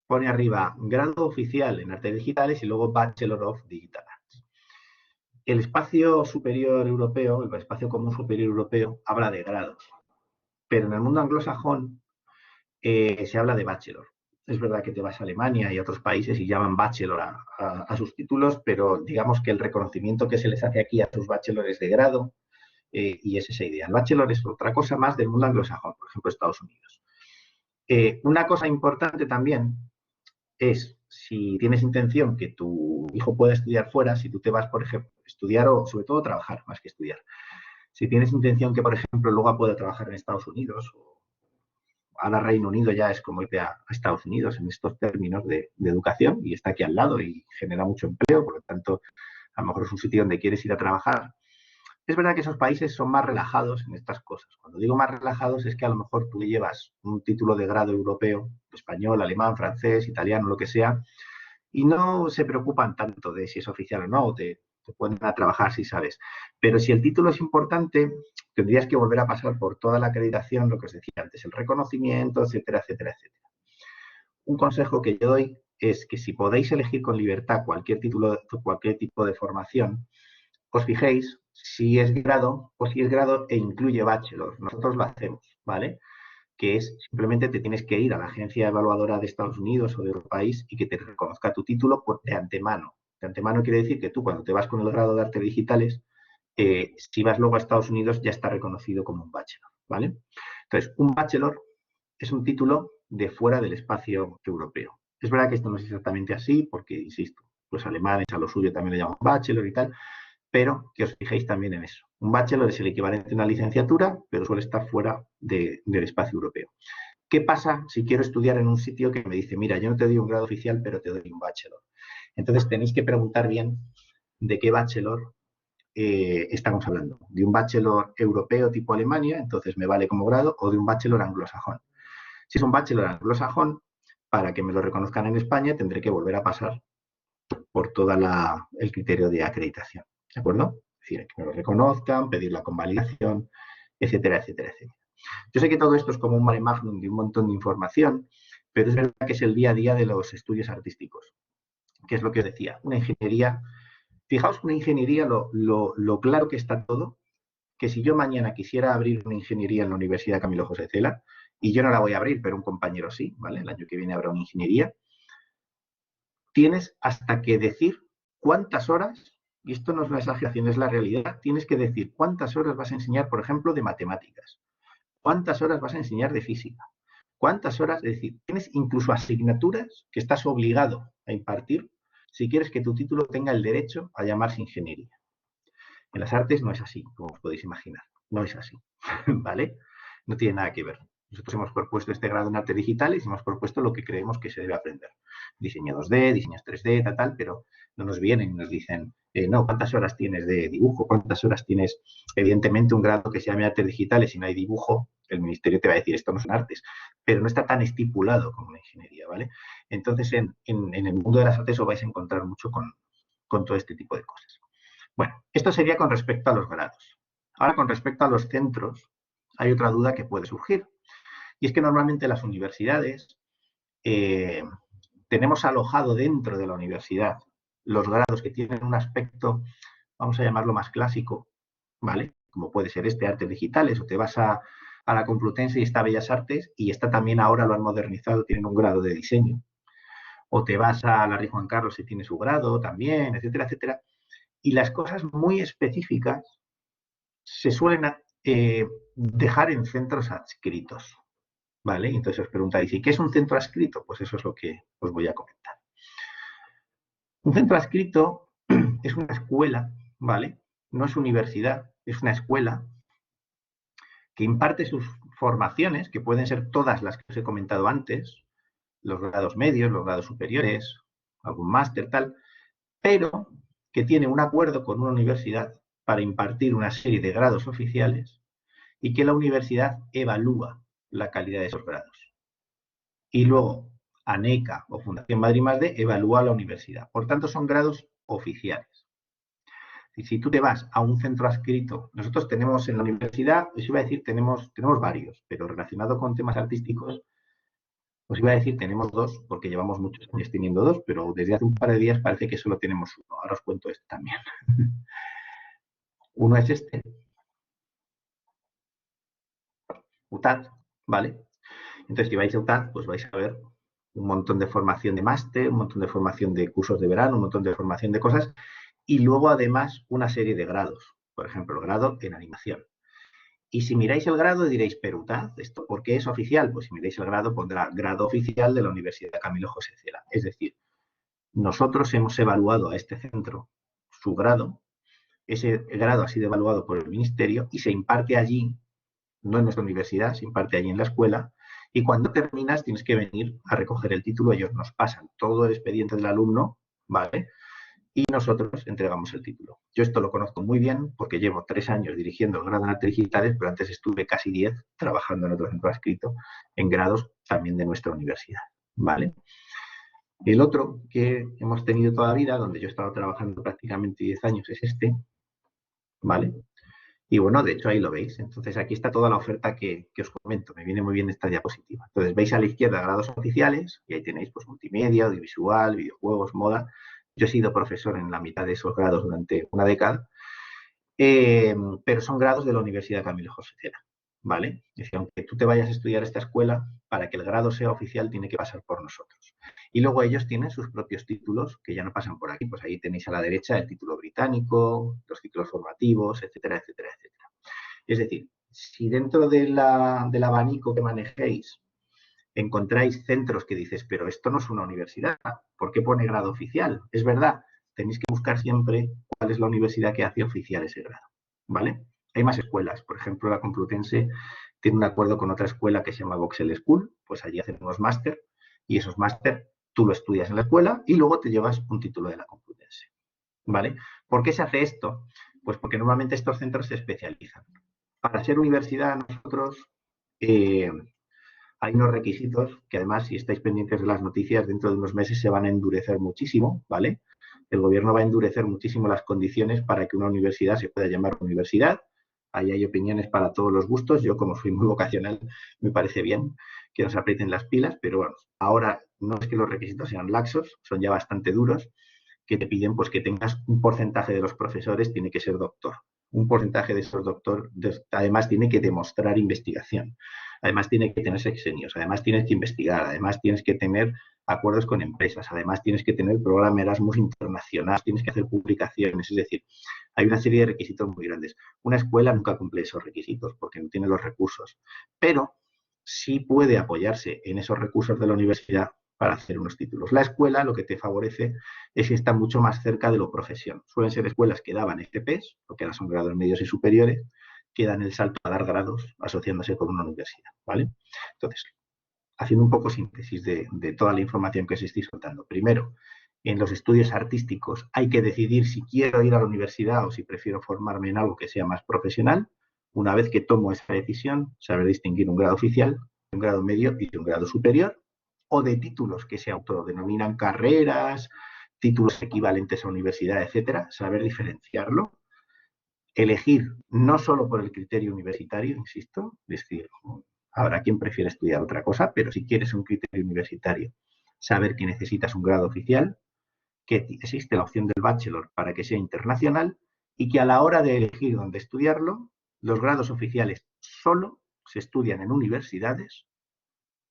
pone arriba grado oficial en artes digitales y luego Bachelor of Digital Arts. El espacio superior europeo, el espacio común superior europeo, habla de grados, pero en el mundo anglosajón se habla de bachelor. Es verdad que te vas a Alemania y a otros países y llaman bachelor a sus títulos, pero digamos que el reconocimiento que se les hace aquí a sus bachelores de grado y es esa idea. El bachelor es otra cosa más del mundo anglosajón, por ejemplo, Estados Unidos. Una cosa importante también es, si tienes intención que tu hijo pueda estudiar fuera, si tú te vas, por ejemplo, estudiar o sobre todo trabajar más que estudiar. Si tienes intención que, por ejemplo, luego pueda trabajar en Estados Unidos o ahora Reino Unido ya es como irte a Estados Unidos en estos términos de educación y está aquí al lado y genera mucho empleo, por lo tanto, a lo mejor es un sitio donde quieres ir a trabajar. Es verdad que esos países son más relajados en estas cosas. Cuando digo más relajados es que a lo mejor tú llevas un título de grado europeo, español, alemán, francés, italiano, lo que sea, y no se preocupan tanto de si es oficial o no, o te ponen a trabajar si sabes. Pero si el título es importante, tendrías que volver a pasar por toda la acreditación, lo que os decía antes, el reconocimiento, etcétera, etcétera, etcétera. Un consejo que yo doy es que si podéis elegir con libertad cualquier tipo de formación, os fijéis si es grado o si es grado e incluye bachelor. Nosotros lo hacemos, ¿vale? Que es simplemente te tienes que ir a la agencia evaluadora de Estados Unidos o de otro país y que te reconozca tu título de antemano. De antemano quiere decir que tú cuando te vas con el grado de artes digitales, si vas luego a Estados Unidos ya está reconocido como un bachelor, ¿vale? Entonces, un bachelor es un título de fuera del espacio europeo. Es verdad que esto no es exactamente así porque, insisto, los alemanes a lo suyo también le llaman bachelor y tal, pero que os fijéis también en eso. Un bachelor es el equivalente a una licenciatura, pero suele estar fuera del espacio europeo. ¿Qué pasa si quiero estudiar en un sitio que me dice, mira, yo no te doy un grado oficial, pero te doy un bachelor? Entonces tenéis que preguntar bien de qué bachelor estamos hablando. ¿De un bachelor europeo tipo Alemania, entonces me vale como grado, o de un bachelor anglosajón? Si es un bachelor anglosajón, para que me lo reconozcan en España, tendré que volver a pasar por todo el criterio de acreditación. ¿De acuerdo? Es decir, que me lo reconozcan, pedir la convalidación, etcétera, etcétera, etcétera. Yo sé que todo esto es como un mare magnum de un montón de información, pero es verdad que es el día a día de los estudios artísticos, que es lo que os decía. Una ingeniería, fijaos que una ingeniería, lo claro que está todo, que si yo mañana quisiera abrir una ingeniería en la Universidad Camilo José Cela, y yo no la voy a abrir, pero un compañero sí, ¿vale? El año que viene habrá una ingeniería, tienes hasta que decir cuántas horas, y esto no es una exageración, es la realidad, tienes que decir cuántas horas vas a enseñar, por ejemplo, de matemáticas, cuántas horas vas a enseñar de física, cuántas horas, es decir, tienes incluso asignaturas que estás obligado a impartir si quieres que tu título tenga el derecho a llamarse ingeniería. En las artes no es así, como os podéis imaginar, no es así, ¿vale? No tiene nada que ver. Nosotros hemos propuesto este grado en artes digitales y hemos propuesto lo que creemos que se debe aprender. Diseño 2D, diseños 3D, tal, pero no nos vienen y nos dicen, no, ¿cuántas horas tienes de dibujo? ¿Cuántas horas tienes? Evidentemente, un grado que se llame artes digitales y no hay dibujo, el ministerio te va a decir, esto no son artes, pero no está tan estipulado como una ingeniería, ¿vale? Entonces, en el mundo de las artes os vais a encontrar mucho con todo este tipo de cosas. Bueno, esto sería con respecto a los grados. Ahora, con respecto a los centros, hay otra duda que puede surgir. Y es que normalmente las universidades tenemos alojado dentro de la universidad los grados que tienen un aspecto, vamos a llamarlo más clásico, ¿vale? como puede ser Artes Digitales, o te vas a la Complutense y está Bellas Artes, y está también ahora lo han modernizado, tienen un grado de diseño. O te vas a la Rey Juan Carlos y tiene su grado también, etcétera, etcétera. Y las cosas muy específicas se suelen dejar en centros adscritos, ¿vale? Entonces os preguntáis, ¿y qué es un centro adscrito? Pues eso es lo que os voy a comentar. Un centro adscrito es una escuela, ¿vale? No es universidad, es una escuela que imparte sus formaciones, que pueden ser todas las que os he comentado antes, los grados medios, los grados superiores, algún máster, tal, pero que tiene un acuerdo con una universidad para impartir una serie de grados oficiales y que la universidad evalúa la calidad de esos grados. Y luego ANECA o Fundación Madrid +D evalúa la universidad. Por tanto, son grados oficiales. Y si tú te vas a un centro adscrito, nosotros tenemos en la universidad, os iba a decir, tenemos varios, pero relacionado con temas artísticos, os iba a decir, tenemos dos, porque llevamos muchos años teniendo dos, pero desde hace un par de días parece que solo tenemos uno. Ahora os cuento esto también. Uno es UTAD, ¿vale? Entonces, si vais a UTAD, pues vais a ver un montón de formación de máster, un montón de formación de cursos de verano, un montón de formación de cosas, y luego además una serie de grados. Por ejemplo, el grado en animación. Y si miráis el grado diréis, pero UTAD, ¿esto por qué es oficial? Pues si miráis el grado pondrá grado oficial de la Universidad Camilo José Cela. Es decir, nosotros hemos evaluado a este centro su grado, ese grado ha sido evaluado por el ministerio y se imparte allí, no en nuestra universidad, se imparte allí en la escuela, y cuando terminas tienes que venir a recoger el título, ellos nos pasan todo el expediente del alumno, ¿vale? Y nosotros entregamos el título. Yo esto lo conozco muy bien porque llevo 3 años dirigiendo el grado en Artes Digitales, pero antes estuve casi 10 trabajando en otro centro adscrito en grados también de nuestra universidad, ¿vale? El otro que hemos tenido toda la vida, donde yo he estado trabajando prácticamente 10 años, es ¿vale? Y bueno, de hecho ahí lo veis. Entonces aquí está toda la oferta que os comento. Me viene muy bien esta diapositiva. Entonces veis a la izquierda grados oficiales y ahí tenéis pues multimedia, audiovisual, videojuegos, moda. Yo he sido profesor en la mitad de esos grados durante una década, pero son grados de la Universidad Camilo José Cela, ¿vale? Es decir, aunque tú te vayas a estudiar esta escuela, para que el grado sea oficial tiene que pasar por nosotros. Y luego ellos tienen sus propios títulos que ya no pasan por aquí. Pues ahí tenéis a la derecha el título británico, los títulos formativos, etcétera, etcétera, etcétera. Es decir, si dentro del abanico que manejéis encontráis centros que dices, pero esto no es una universidad, ¿por qué pone grado oficial? Es verdad, tenéis que buscar siempre cuál es la universidad que hace oficial ese grado, ¿vale? Hay más escuelas, por ejemplo, la Complutense tiene un acuerdo con otra escuela que se llama Voxel School, pues allí hacen unos máster y esos máster tú lo estudias en la escuela y luego te llevas un título de la Complutense, ¿vale? ¿Por qué se hace esto? Pues porque normalmente estos centros se especializan. Para ser universidad nosotros hay unos requisitos que además, si estáis pendientes de las noticias, dentro de unos meses se van a endurecer muchísimo, ¿vale? El gobierno va a endurecer muchísimo las condiciones para que una universidad se pueda llamar universidad. Ahí hay opiniones para todos los gustos. Yo, como soy muy vocacional, me parece bien que nos aprieten las pilas, pero bueno, ahora no es que los requisitos sean laxos, son ya bastante duros, que te piden pues que tengas un porcentaje de los profesores, tiene que ser doctor. Un porcentaje de esos doctor, además tiene que demostrar investigación. Además tiene que tener sexenios, además tienes que investigar, además tienes que tener acuerdos con empresas, además tienes que tener programa Erasmus internacional, tienes que hacer publicaciones, es decir, hay una serie de requisitos muy grandes. Una escuela nunca cumple esos requisitos porque no tiene los recursos, pero sí puede apoyarse en esos recursos de la universidad para hacer unos títulos. La escuela lo que te favorece es que está mucho más cerca de lo profesión. Suelen ser escuelas que daban FPs, porque ahora son grados medios y superiores, que dan el salto a dar grados asociándose con una universidad, ¿vale? Entonces, haciendo un poco síntesis de toda la información que os estoy soltando. Primero, en los estudios artísticos hay que decidir si quiero ir a la universidad o si prefiero formarme en algo que sea más profesional. Una vez que tomo esa decisión, saber distinguir un grado oficial, un grado medio y un grado superior, o de títulos que se autodenominan carreras, títulos equivalentes a universidad, etcétera, saber diferenciarlo. Elegir no solo por el criterio universitario, insisto, es decir, habrá quien prefiere estudiar otra cosa, pero si quieres un criterio universitario, saber que necesitas un grado oficial, que existe la opción del bachelor para que sea internacional y que a la hora de elegir dónde estudiarlo, Los grados oficiales solo se estudian en universidades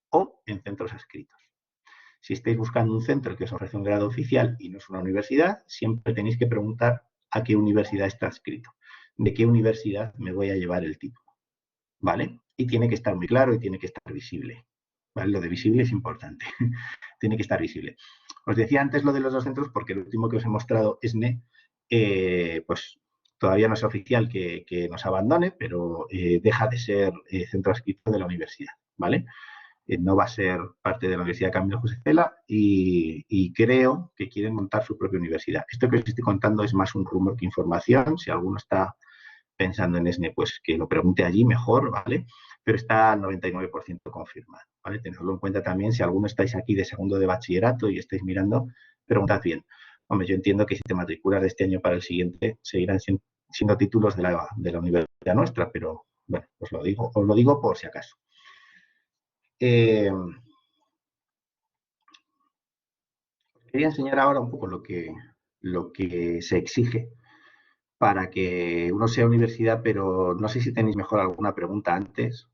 o en centros adscritos. Si estáis buscando un centro que os ofrece un grado oficial y no es una universidad, siempre tenéis que preguntar a qué universidad está adscrito, de qué universidad me voy a llevar el título, ¿vale? Y tiene que estar muy claro y tiene que estar visible, ¿vale? Lo de visible es importante, tiene que estar visible. Os decía antes lo de los dos centros porque el último que os he mostrado, ESNE, pues todavía no es oficial que nos abandone, pero deja de ser centro adscrito de la universidad, ¿vale? No va a ser parte de la Universidad Camilo José Cela y creo que quieren montar su propia universidad. Esto que os estoy contando es más un rumor que información. Si alguno está pensando en ESNE, pues que lo pregunte allí mejor, ¿vale? Pero está al 99% confirmado, ¿vale? Tenedlo en cuenta también, si alguno estáis aquí de segundo de bachillerato y estáis mirando, preguntad bien. Hombre, yo entiendo que si te matriculas de este año para el siguiente, seguirán siendo títulos de la universidad nuestra, pero bueno, os lo digo por si acaso. Quería enseñar ahora un poco lo que se exige para que uno sea universidad, pero no sé si tenéis mejor alguna pregunta antes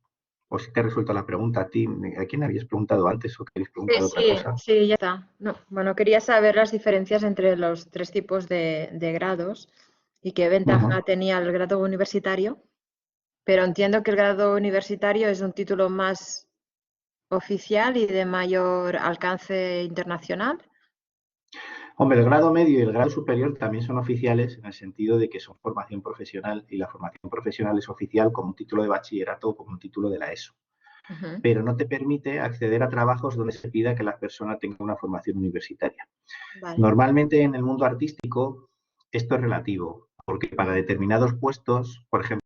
o si te he resuelto la pregunta a ti. ¿A quién habías preguntado antes o queréis Sí, preguntar otra sí, cosa? sí, ya está. No, bueno, quería saber las diferencias entre los tres tipos de grados y qué ventaja tenía el grado universitario, pero entiendo que el grado universitario es un título más oficial y de mayor alcance internacional. Hombre, el grado medio y el grado superior también son oficiales en el sentido de que son formación profesional y la formación profesional es oficial como un título de bachillerato o como un título de la ESO. Pero no te permite acceder a trabajos donde se pida que la persona tenga una formación universitaria. Vale. Normalmente en el mundo artístico esto es relativo, porque para determinados puestos, por ejemplo,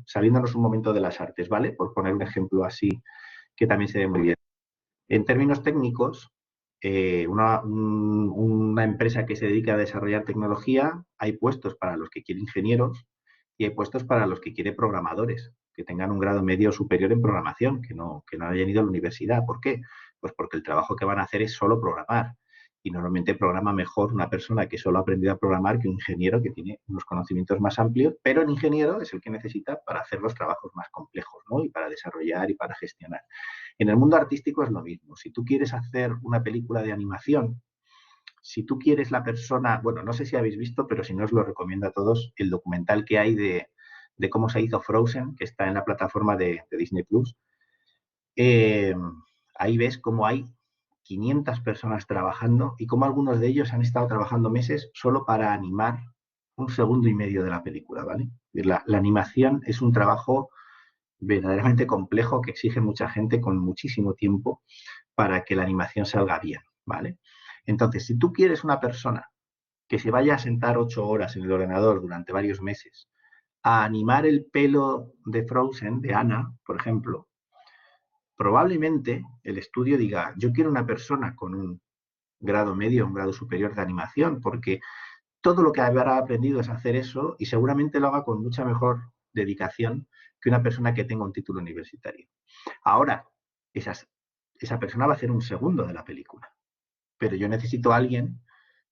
saliéndonos un momento de las artes, ¿vale? Por poner un ejemplo así que también se ve muy bien. En términos técnicos, una empresa que se dedica a desarrollar tecnología, hay puestos para los que quiere ingenieros y hay puestos para los que quiere programadores, que tengan un grado medio o superior en programación, que no hayan ido a la universidad. ¿Por qué? Pues porque el trabajo que van a hacer es solo programar. Y normalmente programa mejor una persona que solo ha aprendido a programar que un ingeniero que tiene unos conocimientos más amplios, pero el ingeniero es el que necesita para hacer los trabajos más complejos, ¿no? Y para desarrollar y para gestionar. En el mundo artístico es lo mismo. Si tú quieres hacer una película de animación, si tú quieres la persona, bueno, no sé si habéis visto, pero si no os lo recomiendo a todos, el documental que hay de cómo se hizo Frozen, que está en la plataforma de Disney Plus. Ahí ves cómo hay 500 personas trabajando y cómo algunos de ellos han estado trabajando meses solo para animar 1,5 segundos de la película, ¿vale? La animación es un trabajo verdaderamente complejo que exige mucha gente con muchísimo tiempo para que la animación salga bien, ¿vale? Entonces, si tú quieres una persona que se vaya a sentar 8 horas en el ordenador durante varios meses a animar el pelo de Frozen, de Anna, por ejemplo, probablemente el estudio diga, yo quiero una persona con un grado medio, un grado superior de animación, porque todo lo que habrá aprendido es hacer eso y seguramente lo haga con mucha mejor dedicación que una persona que tenga un título universitario. Ahora, esa persona va a hacer 1 segundo de la película, pero yo necesito a alguien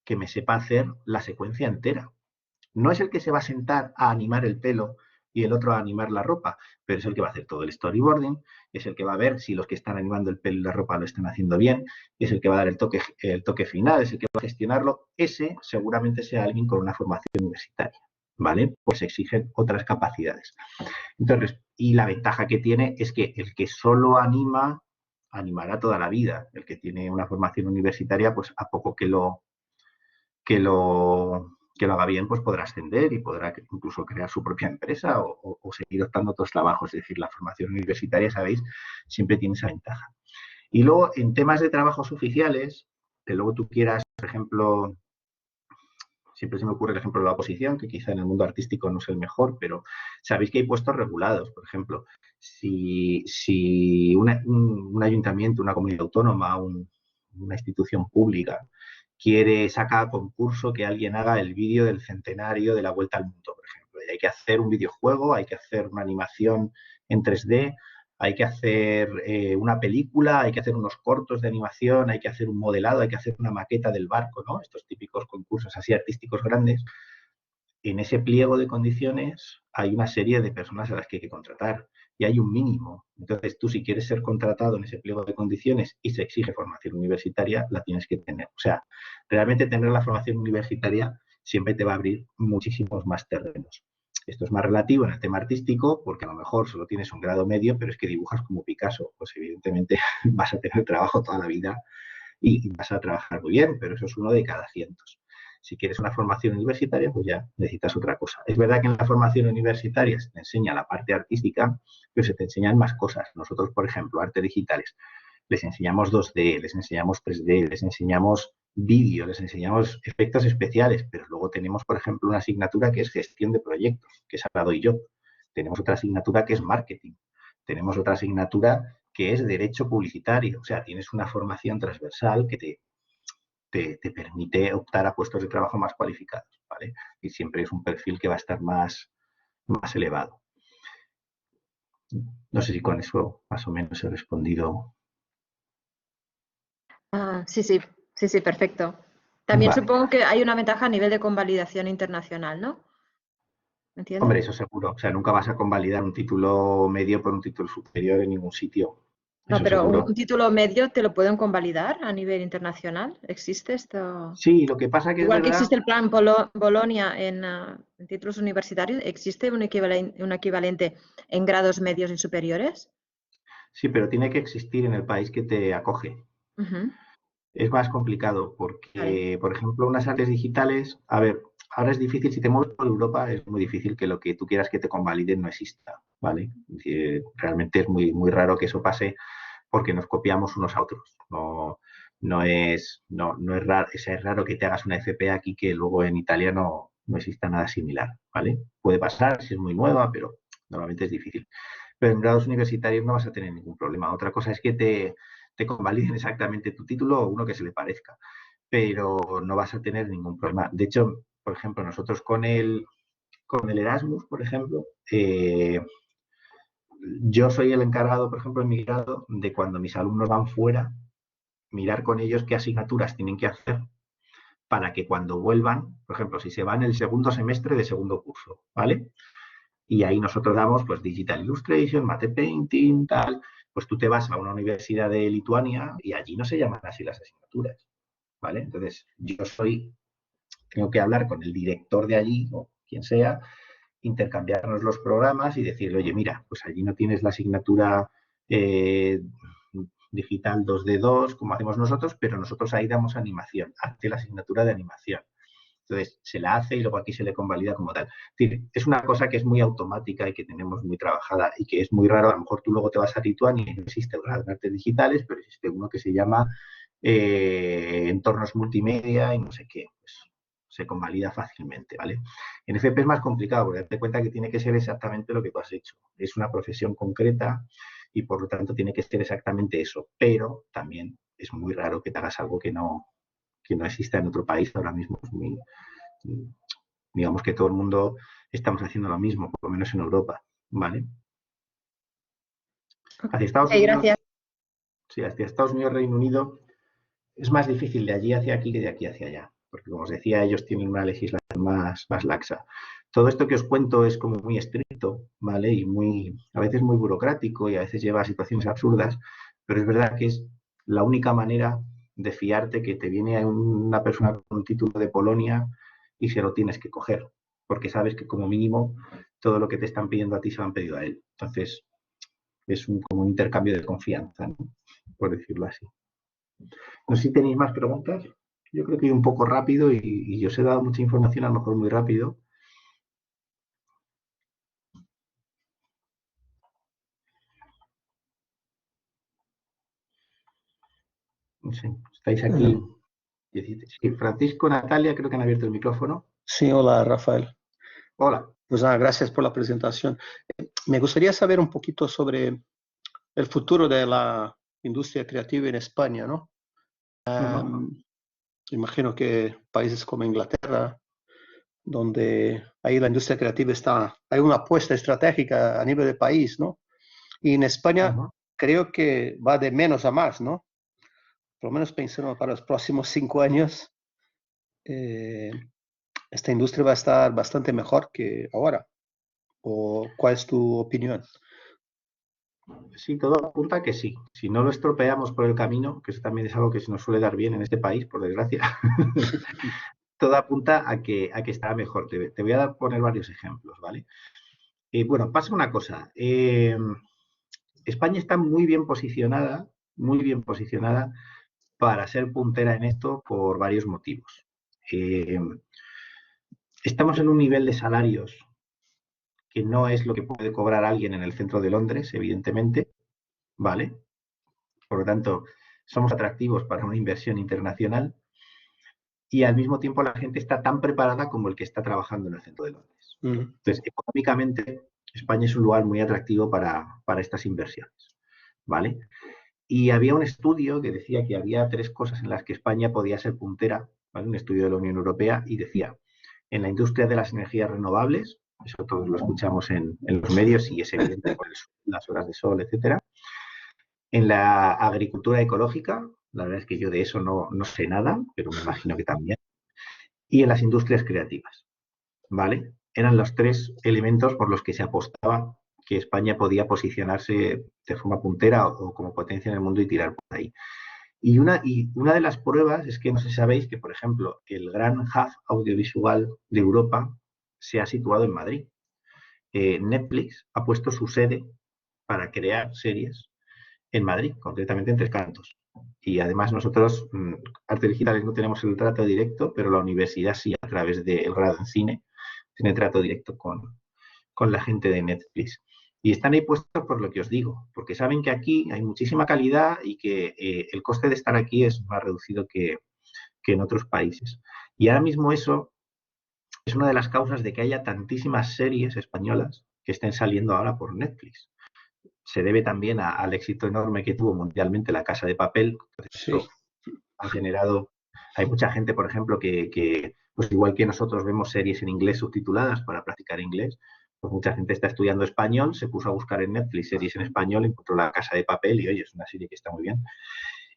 que me sepa hacer la secuencia entera. No es el que se va a sentar a animar el pelo y el otro a animar la ropa, pero es el que va a hacer todo el storyboarding, es el que va a ver si los que están animando el pelo y la ropa lo están haciendo bien, es el que va a dar el toque final, es el que va a gestionarlo. Ese seguramente sea alguien con una formación universitaria, ¿vale? Pues exigen otras capacidades. Entonces, y la ventaja que tiene es que el que solo animará toda la vida. El que tiene una formación universitaria, pues a poco que lo haga bien, pues podrá ascender y podrá incluso crear su propia empresa o seguir optando a otros trabajos. Es decir, la formación universitaria, sabéis, siempre tiene esa ventaja. Y luego, en temas de trabajos oficiales, que luego tú quieras, por ejemplo, siempre se me ocurre el ejemplo de la oposición, que quizá en el mundo artístico no es el mejor, pero sabéis que hay puestos regulados. Por ejemplo, si un ayuntamiento, una comunidad autónoma, una institución pública saca a concurso que alguien haga el vídeo del centenario de la Vuelta al Mundo, por ejemplo, y hay que hacer un videojuego, hay que hacer una animación en 3D, hay que hacer una película, hay que hacer unos cortos de animación, hay que hacer un modelado, hay que hacer una maqueta del barco, ¿no? Estos típicos concursos así artísticos grandes. en ese pliego de condiciones hay una serie de personas a las que hay que contratar y hay un mínimo. Entonces, tú si quieres ser contratado en ese pliego de condiciones y se exige formación universitaria, la tienes que tener. O sea, realmente tener la formación universitaria siempre te va a abrir muchísimos más terrenos. Esto es más relativo en el tema artístico, porque a lo mejor solo tienes un grado medio, pero es que dibujas como Picasso. Pues evidentemente vas a tener trabajo toda la vida y vas a trabajar muy bien, pero eso es uno de cada cientos. Si quieres una formación universitaria, pues ya necesitas otra cosa. Es verdad que en la formación universitaria se te enseña la parte artística, pero se te enseñan más cosas. Nosotros, por ejemplo, arte digitales, les enseñamos 2D, les enseñamos 3D, les enseñamos vídeo, les enseñamos efectos especiales, pero luego tenemos, por ejemplo, una asignatura que es gestión de proyectos, que esa la doy yo. Tenemos otra asignatura que es marketing. Tenemos otra asignatura que es derecho publicitario. O sea, tienes una formación transversal que te permite optar a puestos de trabajo más cualificados, ¿vale? Y siempre es un perfil que va a estar más elevado. No sé si con eso más o menos he respondido. Sí, sí, perfecto. También Vale. supongo que hay una ventaja a nivel de convalidación internacional, ¿no? ¿Me Hombre, entiendes? eso seguro. O sea, nunca vas a convalidar un título medio por un título superior en ningún sitio. No, Eso pero seguro. un título medio te lo pueden convalidar a nivel internacional. ¿Existe esto? Sí, lo que pasa que es Igual que verdad. existe el plan Bolonia en títulos universitarios, ¿existe un equivalente en grados medios y superiores? Sí, pero tiene que existir en el país que te acoge. Ujú, Es más complicado vale. porque, por ejemplo, unas artes digitales, a ver, ahora es difícil, si te mueves por Europa, es muy difícil que lo que tú quieras que te convaliden no exista, ¿vale? Realmente es muy raro que eso pase porque nos copiamos unos a otros. No es raro, es raro que te hagas una FP aquí que luego en Italia no exista nada similar, ¿vale? Puede pasar si es muy nueva, pero normalmente es difícil. Pero en grados universitarios no vas a tener ningún problema. Otra cosa es que te convaliden exactamente tu título o uno que se le parezca, pero no vas a tener ningún problema. De hecho, por ejemplo, nosotros con el Erasmus, por ejemplo, yo soy el encargado, por ejemplo, en mi grado, de cuando mis alumnos van fuera, mirar con ellos qué asignaturas tienen que hacer para que cuando vuelvan, por ejemplo, si se van el segundo semestre de segundo curso, ¿vale? Y ahí nosotros damos pues Digital Illustration, Mate Painting, tal. Pues tú te vas a una universidad de Lituania y allí no se llaman así las asignaturas, ¿vale? Entonces, tengo que hablar con el director de allí o quien sea, intercambiarnos los programas y decirle, oye, mira, pues allí no tienes la asignatura digital 2D2 como hacemos nosotros, pero nosotros ahí damos animación, hazte la asignatura de animación. Entonces, se la hace y luego aquí se le convalida como tal. Es una cosa que es muy automática y que tenemos muy trabajada y que es muy raro. A lo mejor tú luego te vas a Lituania y no existe un grado en artes digitales, pero existe uno que se llama entornos multimedia y no sé qué. Pues se convalida fácilmente, ¿vale? En FP es más complicado porque te cuenta que tiene que ser exactamente lo que tú has hecho. Es una profesión concreta y por lo tanto tiene que ser exactamente eso. Pero también es muy raro que te hagas algo que no exista en otro país ahora mismo. Digamos que todo el mundo estamos haciendo lo mismo, por lo menos en Europa, ¿vale? Hacia Estados Ok, Unidos, gracias. sí, hacia Estados Unidos, Reino Unido, es más difícil de allí hacia aquí que de aquí hacia allá, porque como os decía, ellos tienen una legislación más laxa. Todo esto que os cuento es como muy estricto, ¿vale? Y a veces muy burocrático y a veces lleva a situaciones absurdas, pero es verdad que es la única manera de fiarte que te viene una persona con un título de Polonia y se lo tienes que coger, porque sabes que como mínimo todo lo que te están pidiendo a ti se lo han pedido a él. Entonces, es como un intercambio de confianza, ¿no? Por decirlo así. No sé si tenéis más preguntas. Yo creo que he ido un poco rápido y os he dado mucha información, a lo mejor muy rápido. No sé, estáis aquí. Eh, Sí, Francisco, Natalia, creo que han abierto el micrófono. sí, hola Rafael. Hola. Pues nada, gracias por la presentación. Me gustaría saber un poquito sobre el futuro de la industria creativa en España, ¿no? Imagino que países como Inglaterra, donde ahí la industria creativa hay una apuesta estratégica a nivel de país, ¿no? Y en España creo que va de menos a más, ¿no? Por lo menos pensando para los próximos 5 años. esta industria va a estar bastante mejor que ahora. ¿O cuál es tu opinión? Sí, todo apunta a que sí. Si no lo estropeamos por el camino, que eso también es algo que se nos suele dar bien en este país, por desgracia, todo apunta a que estará mejor. Te voy a poner varios ejemplos, ¿vale? Bueno, pasa una cosa. España está muy bien posicionada para ser puntera en esto por varios motivos. Eh, Estamos en un nivel de salarios que no es lo que puede cobrar alguien en el centro de Londres, evidentemente, ¿vale? Por lo tanto, somos atractivos para una inversión internacional y al mismo tiempo la gente está tan preparada como el que está trabajando en el centro de Londres. Entonces, económicamente, España es un lugar muy atractivo para estas inversiones, ¿vale? Y había un estudio que decía que había 3 cosas en las que España podía ser puntera, ¿vale? Un estudio de la Unión Europea, y decía, en la industria de las energías renovables, eso todos lo escuchamos en los medios y es evidente por las horas de sol, etcétera. En la agricultura ecológica, la verdad es que yo de eso no sé nada, pero me imagino que también. Y en las industrias creativas, ¿vale? Eran los 3 elementos por los que se apostaba que España podía posicionarse de forma puntera o como potencia en el mundo y tirar por ahí. Y una de las pruebas es que no sé si sabéis que, por ejemplo, el gran hub audiovisual de Europa se ha situado en Madrid. Netflix ha puesto su sede para crear series en Madrid, concretamente en Tres Cantos. Y además nosotros, Artes Digitales, no tenemos el trato directo, pero la universidad sí, a través del grado en cine, tiene trato directo con la gente de Netflix. Y están ahí puestos por lo que os digo, porque saben que aquí hay muchísima calidad y que el coste de estar aquí es más reducido que en otros países. Y ahora mismo eso es una de las causas de que haya tantísimas series españolas que estén saliendo ahora por Netflix. Se debe también al éxito enorme que tuvo mundialmente La Casa de Papel. Sí. Ha generado, hay mucha gente, por ejemplo, que pues igual que nosotros vemos series en inglés subtituladas para practicar inglés, pues mucha gente está estudiando español, se puso a buscar en Netflix series en español, encontró La Casa de Papel y oye, es una serie que está muy bien.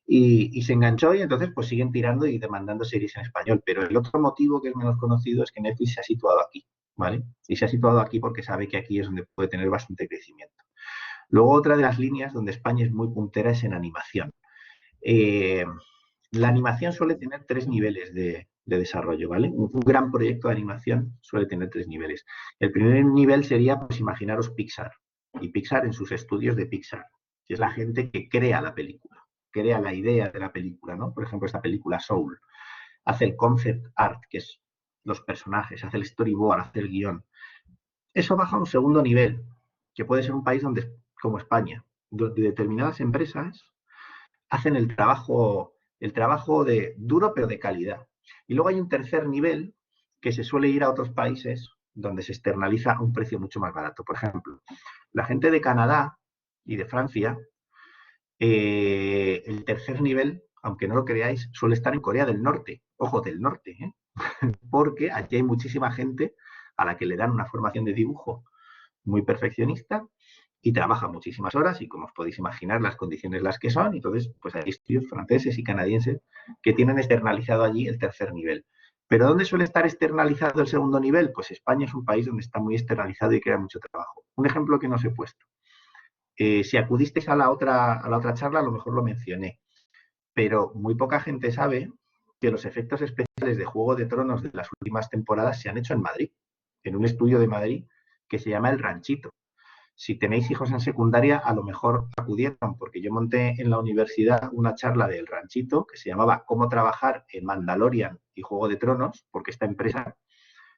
Y se enganchó y entonces pues siguen tirando y demandando series en español. Pero el otro motivo que es menos conocido es que Netflix se ha situado aquí, ¿vale? Y se ha situado aquí porque sabe que aquí es donde puede tener bastante crecimiento. Luego otra de las líneas donde España es muy puntera es en animación. La animación suele tener 3 niveles de desarrollo, ¿vale? Un gran proyecto de animación suele tener 3 niveles. El primer nivel sería, pues imaginaros Pixar, y Pixar en sus estudios de Pixar, que es la gente que crea la película, crea la idea de la película, ¿no? Por ejemplo, esta película Soul, hace el concept art, que es los personajes, hace el storyboard, hace el guión. Eso baja a un segundo nivel, que puede ser un país donde, como España, donde determinadas empresas hacen el trabajo de duro pero de calidad. Y luego hay un tercer nivel que se suele ir a otros países donde se externaliza a un precio mucho más barato. Por ejemplo, la gente de Canadá y de Francia, el tercer nivel, aunque no lo creáis, suele estar en Corea del Norte. Ojo, del norte, ¿eh? Porque aquí hay muchísima gente a la que le dan una formación de dibujo muy perfeccionista y trabaja muchísimas horas y como os podéis imaginar las condiciones las que son, entonces pues hay estudios franceses y canadienses que tienen externalizado allí el tercer nivel. ¿Pero dónde suele estar externalizado el segundo nivel? Pues España es un país donde está muy externalizado y crea mucho trabajo. Un ejemplo que no os he puesto. Si acudisteis a la otra charla, a lo mejor lo mencioné, pero muy poca gente sabe que los efectos especiales de Juego de Tronos de las últimas temporadas se han hecho en Madrid, en un estudio de Madrid que se llama El Ranchito. Si tenéis hijos en secundaria, a lo mejor acudieron, porque yo monté en la universidad una charla del Ranchito que se llamaba Cómo trabajar en Mandalorian y Juego de Tronos, porque esta empresa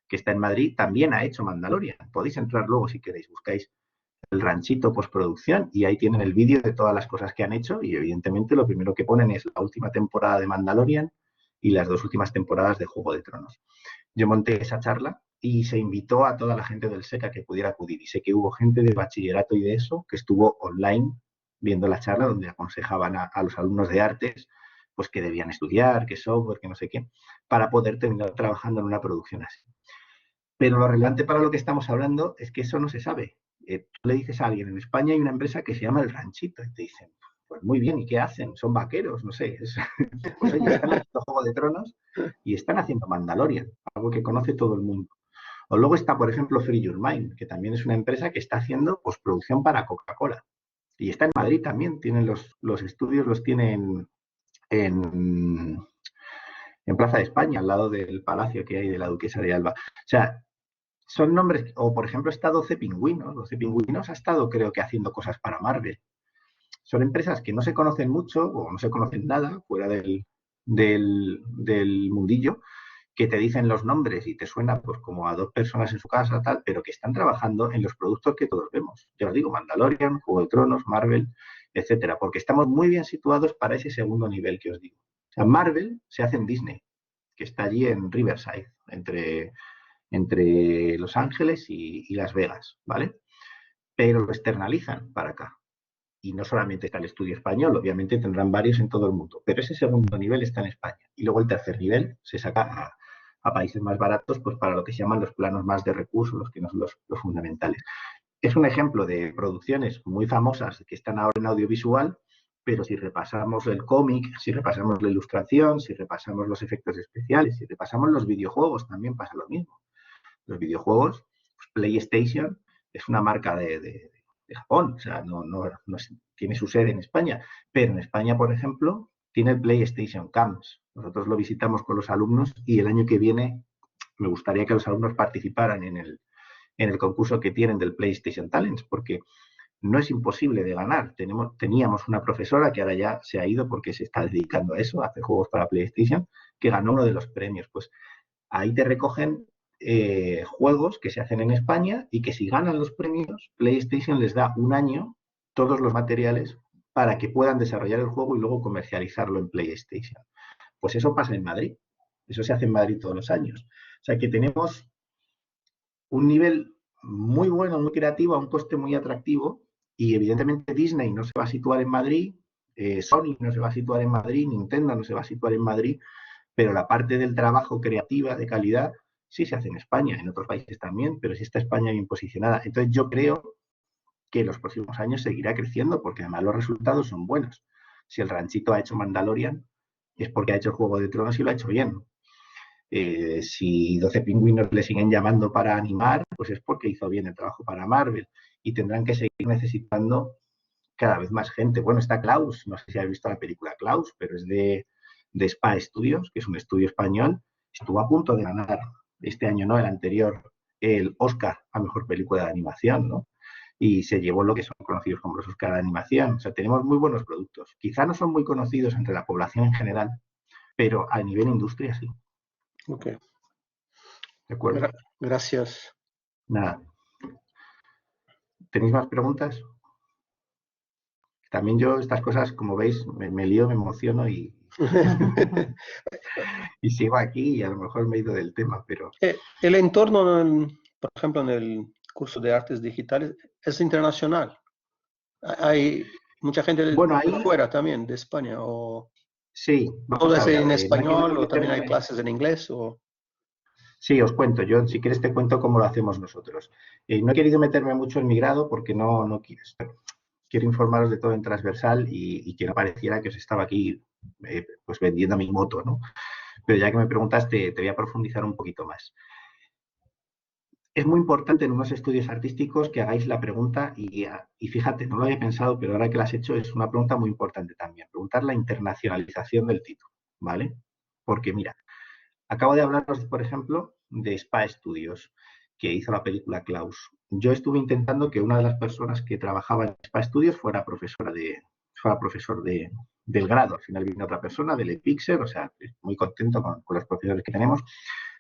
que está en Madrid también ha hecho Mandalorian. Podéis entrar luego si queréis, buscáis el Ranchito postproducción y ahí tienen el vídeo de todas las cosas que han hecho y evidentemente lo primero que ponen es la última temporada de Mandalorian y las 2 últimas temporadas de Juego de Tronos. Yo monté esa charla y se invitó a toda la gente del SECA que pudiera acudir. Y sé que hubo gente de bachillerato y de eso que estuvo online viendo la charla donde aconsejaban a los alumnos de artes pues que debían estudiar, qué software, que no sé qué, para poder terminar trabajando en una producción así. Pero lo relevante para lo que estamos hablando es que eso no se sabe. Tú le dices a alguien, en España hay una empresa que se llama El Ranchito y te dicen, Pues muy bien, ¿y qué hacen? Son vaqueros, no sé. Pues oye, están haciendo Juego de Tronos y están haciendo Mandalorian, algo que conoce todo el mundo. O luego está, por ejemplo, Free Your Mind, que también es una empresa que está haciendo postproducción para Coca-Cola. Y está en Madrid también, tienen los estudios, los tienen en Plaza de España, al lado del palacio que hay de la Duquesa de Alba. O sea, son nombres, o por ejemplo está 12 Pingüinos. 12 Pingüinos ha estado, creo que, haciendo cosas para Marvel. Son empresas que no se conocen mucho o no se conocen nada fuera del mundillo, que te dicen los nombres y te suena pues como a dos personas en su casa, tal, pero que están trabajando en los productos que todos vemos. Ya os digo, Mandalorian, Juego de Tronos, Marvel, etcétera, porque estamos muy bien situados para ese segundo nivel que os digo. O sea, Marvel se hace en Disney, que está allí en Riverside, entre Los Ángeles y Las Vegas, ¿vale? Pero lo externalizan para acá. Y no solamente está el estudio español, obviamente tendrán varios en todo el mundo, pero ese segundo nivel está en España. Y luego el tercer nivel se saca a países más baratos, pues para lo que se llaman los planos más de recursos, los que no son los fundamentales. Es un ejemplo de producciones muy famosas que están ahora en audiovisual, pero si repasamos el cómic, si repasamos la ilustración, si repasamos los efectos especiales, si repasamos los videojuegos, también pasa lo mismo. Los videojuegos, pues PlayStation es una marca de Japón, o sea, no tiene su sede en España, pero en España, por ejemplo, tiene el PlayStation Camps. Nosotros lo visitamos con los alumnos y el año que viene me gustaría que los alumnos participaran en el concurso que tienen del PlayStation Talents, porque no es imposible de ganar. Teníamos una profesora que ahora ya se ha ido porque se está dedicando a eso, a hacer juegos para PlayStation, que ganó uno de los premios. Pues ahí te recogen juegos que se hacen en España y que si ganan los premios, PlayStation les da un año todos los materiales para que puedan desarrollar el juego y luego comercializarlo en PlayStation. Pues eso pasa en Madrid. Eso se hace en Madrid todos los años. O sea que tenemos un nivel muy bueno, muy creativo, a un coste muy atractivo y evidentemente Disney no se va a situar en Madrid, Sony no se va a situar en Madrid, Nintendo no se va a situar en Madrid, pero la parte del trabajo creativa de calidad sí se hace en España, en otros países también, pero sí está España bien posicionada. Entonces yo creo que en los próximos años seguirá creciendo porque además los resultados son buenos. Si el Ranchito ha hecho Mandalorian es porque ha hecho Juego de Tronos y lo ha hecho bien. Si 12 Pingüinos le siguen llamando para animar, pues es porque hizo bien el trabajo para Marvel y tendrán que seguir necesitando cada vez más gente. Bueno, está Klaus, no sé si habéis visto la película Klaus, pero es de SPA Studios, que es un estudio español. Estuvo a punto de ganar este año, no, el anterior, el Oscar a Mejor Película de Animación, ¿no? Y se llevó lo que son conocidos como los Oscar de Animación. O sea, tenemos muy buenos productos. Quizá no son muy conocidos entre la población en general, pero a nivel industria sí. Ok. De acuerdo. Gracias. Nada. ¿Tenéis más preguntas? También yo estas cosas, como veis, me lío, me emociono y sigo aquí y a lo mejor me he ido del tema, pero... El entorno, por ejemplo, en el curso de artes digitales es internacional. Hay mucha gente de fuera también, de España, o... Sí, ¿Todo es en español o también hay clases en inglés? O... Sí, os cuento. Yo, si quieres, te cuento cómo lo hacemos nosotros. No he querido meterme mucho en mi grado porque no quiero informaros de todo en transversal y que no pareciera que os estaba aquí pues vendiendo mi moto, ¿no? Pero ya que me preguntaste, te voy a profundizar un poquito más. Es muy importante en unos estudios artísticos que hagáis la pregunta y fíjate, no lo había pensado, pero ahora que lo has hecho es una pregunta muy importante también. Preguntar la internacionalización del título, ¿vale? Porque mira, acabo de hablaros, por ejemplo, de SPA Studios, que hizo la película Klaus. Yo estuve intentando que una de las personas que trabajaba en SPA Studios fuera profesor del grado. Al final vino otra persona, del Epixer, o sea, muy contento con los profesores que tenemos.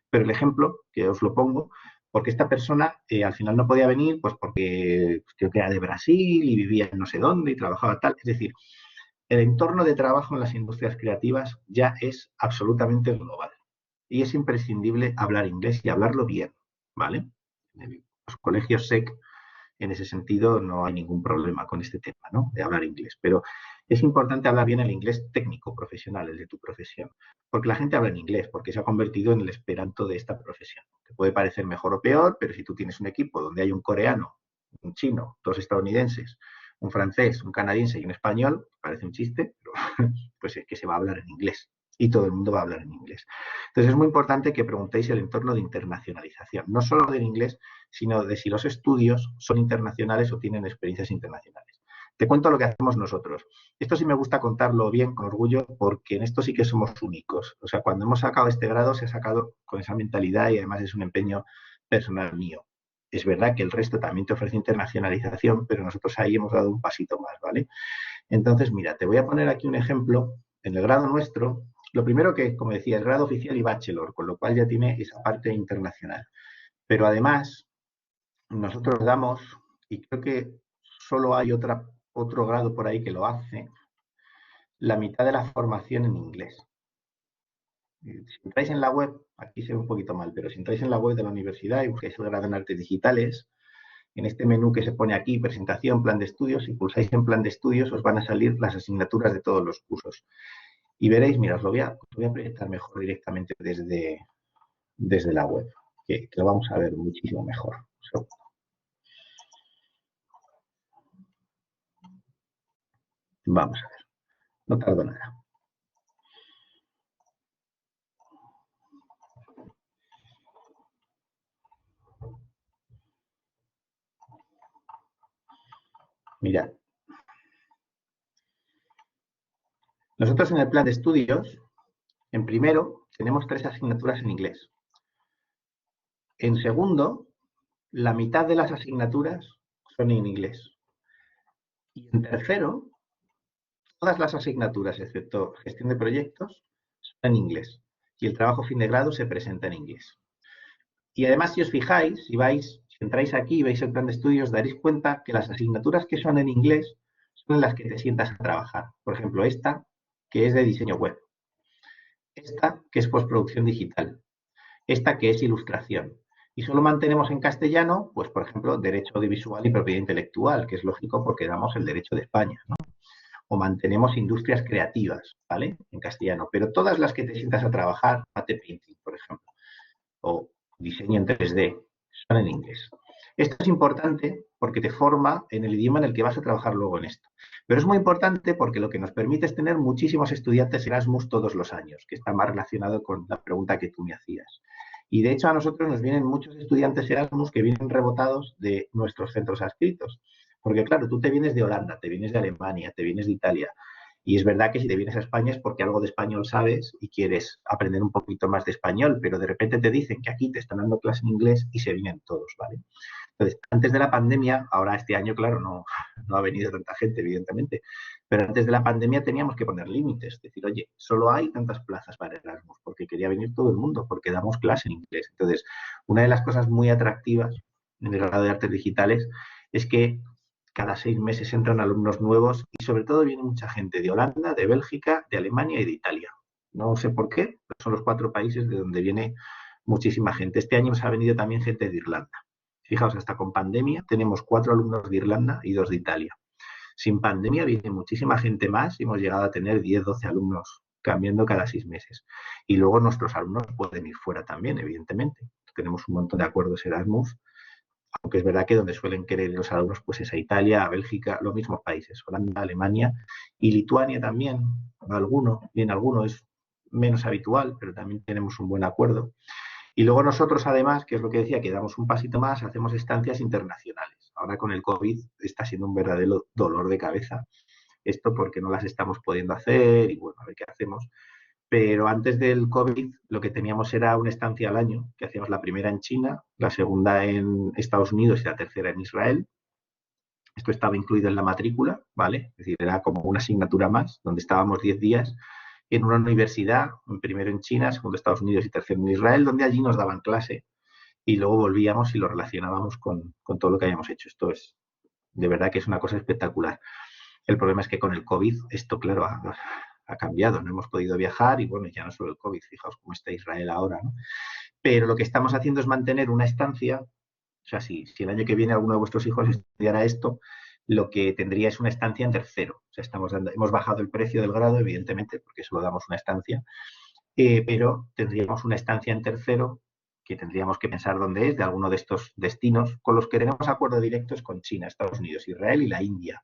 Pero el ejemplo, que os lo pongo, porque esta persona al final no podía venir, pues porque creo que era de Brasil y vivía en no sé dónde y trabajaba tal. Es decir, el entorno de trabajo en las industrias creativas ya es absolutamente global. Y es imprescindible hablar inglés y hablarlo bien, ¿vale? En los colegios SEC, en ese sentido, no hay ningún problema con este tema, ¿no? De hablar inglés. Pero es importante hablar bien el inglés técnico, profesional, el de tu profesión. Porque la gente habla en inglés, porque se ha convertido en el esperanto de esta profesión. Te puede parecer mejor o peor, pero si tú tienes un equipo donde hay un coreano, un chino, dos estadounidenses, un francés, un canadiense y un español, parece un chiste, pero pues es que se va a hablar en inglés y todo el mundo va a hablar en inglés. Entonces es muy importante que preguntéis el entorno de internacionalización, no solo del inglés, sino de si los estudios son internacionales o tienen experiencias internacionales. Te cuento lo que hacemos nosotros. Esto sí me gusta contarlo bien, con orgullo, porque en esto sí que somos únicos. O sea, cuando hemos sacado este grado, se ha sacado con esa mentalidad y además es un empeño personal mío. Es verdad que el resto también te ofrece internacionalización, pero nosotros ahí hemos dado un pasito más, ¿vale? Entonces, mira, te voy a poner aquí un ejemplo. En el grado nuestro, lo primero que, como decía, es grado oficial y bachelor, con lo cual ya tiene esa parte internacional. Pero además, nosotros damos, y creo que solo hay otro grado por ahí que lo hace, la mitad de la formación en inglés. Si entráis en la web, aquí se ve un poquito mal, pero si entráis en la web de la universidad y buscáis el grado en artes digitales, en este menú que se pone aquí, presentación, plan de estudios, si pulsáis en plan de estudios os van a salir las asignaturas de todos los cursos. Y veréis, mira, os lo voy a proyectar mejor directamente desde la web, que lo vamos a ver muchísimo mejor. Vamos a ver, no tardo nada. Mirad. Nosotros en el plan de estudios, en primero, tenemos 3 asignaturas en inglés. En segundo, la mitad de las asignaturas son en inglés. Y en tercero, todas las asignaturas, excepto gestión de proyectos, son en inglés. Y el trabajo fin de grado se presenta en inglés. Y además, si os fijáis, si entráis aquí y veis el plan de estudios, daréis cuenta que las asignaturas que son en inglés son en las que te sientas a trabajar. Por ejemplo, esta, que es de diseño web. Esta, que es postproducción digital. Esta, que es ilustración. Y solo mantenemos en castellano, pues, por ejemplo, derecho audiovisual y propiedad intelectual, que es lógico porque damos el derecho de España, ¿no? O mantenemos industrias creativas, ¿vale? En castellano. Pero todas las que te sientas a trabajar, matte painting, por ejemplo, o diseño en 3D, son en inglés. Esto es importante porque te forma en el idioma en el que vas a trabajar luego en esto. Pero es muy importante porque lo que nos permite es tener muchísimos estudiantes Erasmus todos los años, que está más relacionado con la pregunta que tú me hacías. Y de hecho a nosotros nos vienen muchos estudiantes Erasmus que vienen rebotados de nuestros centros adscritos. Porque claro, tú te vienes de Holanda, te vienes de Alemania, te vienes de Italia. Y es verdad que si te vienes a España es porque algo de español sabes y quieres aprender un poquito más de español, pero de repente te dicen que aquí te están dando clase en inglés y se vienen todos, ¿vale? Entonces, antes de la pandemia, ahora este año, claro, no ha venido tanta gente, evidentemente, pero antes de la pandemia teníamos que poner límites, decir, oye, solo hay tantas plazas para Erasmus, porque quería venir todo el mundo, porque damos clase en inglés. Entonces, una de las cosas muy atractivas en el grado de artes digitales es que cada 6 meses entran alumnos nuevos y sobre todo viene mucha gente de Holanda, de Bélgica, de Alemania y de Italia. No sé por qué, pero son los 4 países de donde viene muchísima gente. Este año nos ha venido también gente de Irlanda. Fijaos, hasta con pandemia tenemos 4 alumnos de Irlanda y 2 de Italia. Sin pandemia viene muchísima gente más y hemos llegado a tener 10, 12 alumnos cambiando cada 6 meses. Y luego nuestros alumnos pueden ir fuera también, evidentemente. Tenemos un montón de acuerdos Erasmus, aunque es verdad que donde suelen querer los alumnos pues es a Italia, a Bélgica, los mismos países, Holanda, Alemania y Lituania también, viene alguno, es menos habitual, pero también tenemos un buen acuerdo. Y luego nosotros, además, que es lo que decía, que damos un pasito más, hacemos estancias internacionales. Ahora con el COVID está siendo un verdadero dolor de cabeza esto porque no las estamos pudiendo hacer y bueno, a ver qué hacemos. Pero antes del COVID lo que teníamos era una estancia al año, que hacíamos la primera en China, la segunda en Estados Unidos y la tercera en Israel. Esto estaba incluido en la matrícula, ¿vale? Es decir, era como una asignatura más, donde estábamos 10 días en una universidad, primero en China, segundo en Estados Unidos y tercero en Israel, donde allí nos daban clase y luego volvíamos y lo relacionábamos con todo lo que habíamos hecho. Esto es, de verdad que es una cosa espectacular. El problema es que con el COVID esto, claro, ha cambiado, no hemos podido viajar y bueno, ya no solo el COVID, fijaos cómo está Israel ahora, ¿no? Pero lo que estamos haciendo es mantener una estancia, o sea, si el año que viene alguno de vuestros hijos estudiara esto, lo que tendría es una estancia en tercero. O sea, hemos bajado el precio del grado, evidentemente, porque solo damos una estancia, pero tendríamos una estancia en tercero que tendríamos que pensar dónde es, de alguno de estos destinos, con los que tenemos acuerdo directos con China, Estados Unidos, Israel y la India.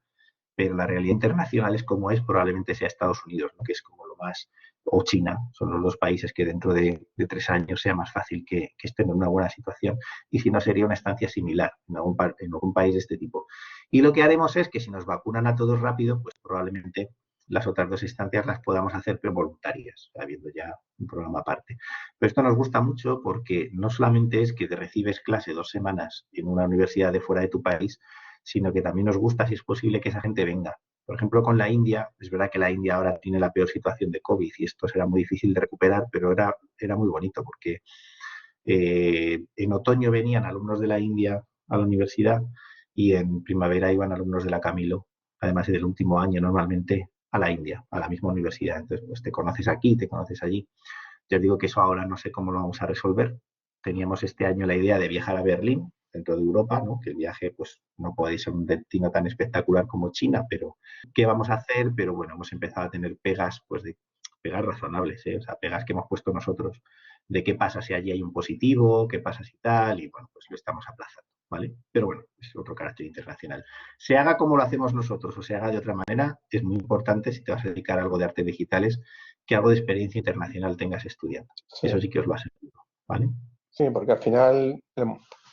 pero la realidad internacional es como es, probablemente sea Estados Unidos, ¿no? Que es como lo más, o China, son los dos países que dentro de 3 años sea más fácil que estén en una buena situación, y si no sería una estancia similar en algún país de este tipo. Y lo que haremos es que si nos vacunan a todos rápido, pues probablemente las otras 2 estancias las podamos hacer pero voluntarias, habiendo ya un programa aparte. Pero esto nos gusta mucho porque no solamente es que te recibes clase 2 semanas en una universidad de fuera de tu país, sino que también nos gusta, si es posible, que esa gente venga. Por ejemplo, con la India, es verdad que la India ahora tiene la peor situación de COVID y esto será muy difícil de recuperar, pero era muy bonito porque en otoño venían alumnos de la India a la universidad y en primavera iban alumnos de la Camilo, además del último año normalmente, a la India, a la misma universidad. Entonces, pues te conoces aquí, te conoces allí. Yo digo que eso ahora no sé cómo lo vamos a resolver. Teníamos este año la idea de viajar a Berlín, dentro de Europa, ¿no? Que el viaje pues no puede ser un destino tan espectacular como China, pero ¿qué vamos a hacer? Pero bueno, hemos empezado a tener pegas, pues de pegas razonables, ¿eh? O sea, pegas que hemos puesto nosotros, de qué pasa si allí hay un positivo, qué pasa si tal, y bueno, pues lo estamos aplazando, ¿vale? Pero bueno, es otro carácter internacional. Se haga como lo hacemos nosotros o se haga de otra manera, es muy importante, si te vas a dedicar a algo de artes digitales, que algo de experiencia internacional tengas estudiando. Sí. Eso sí que os lo aseguro, ¿vale? Sí, porque al final,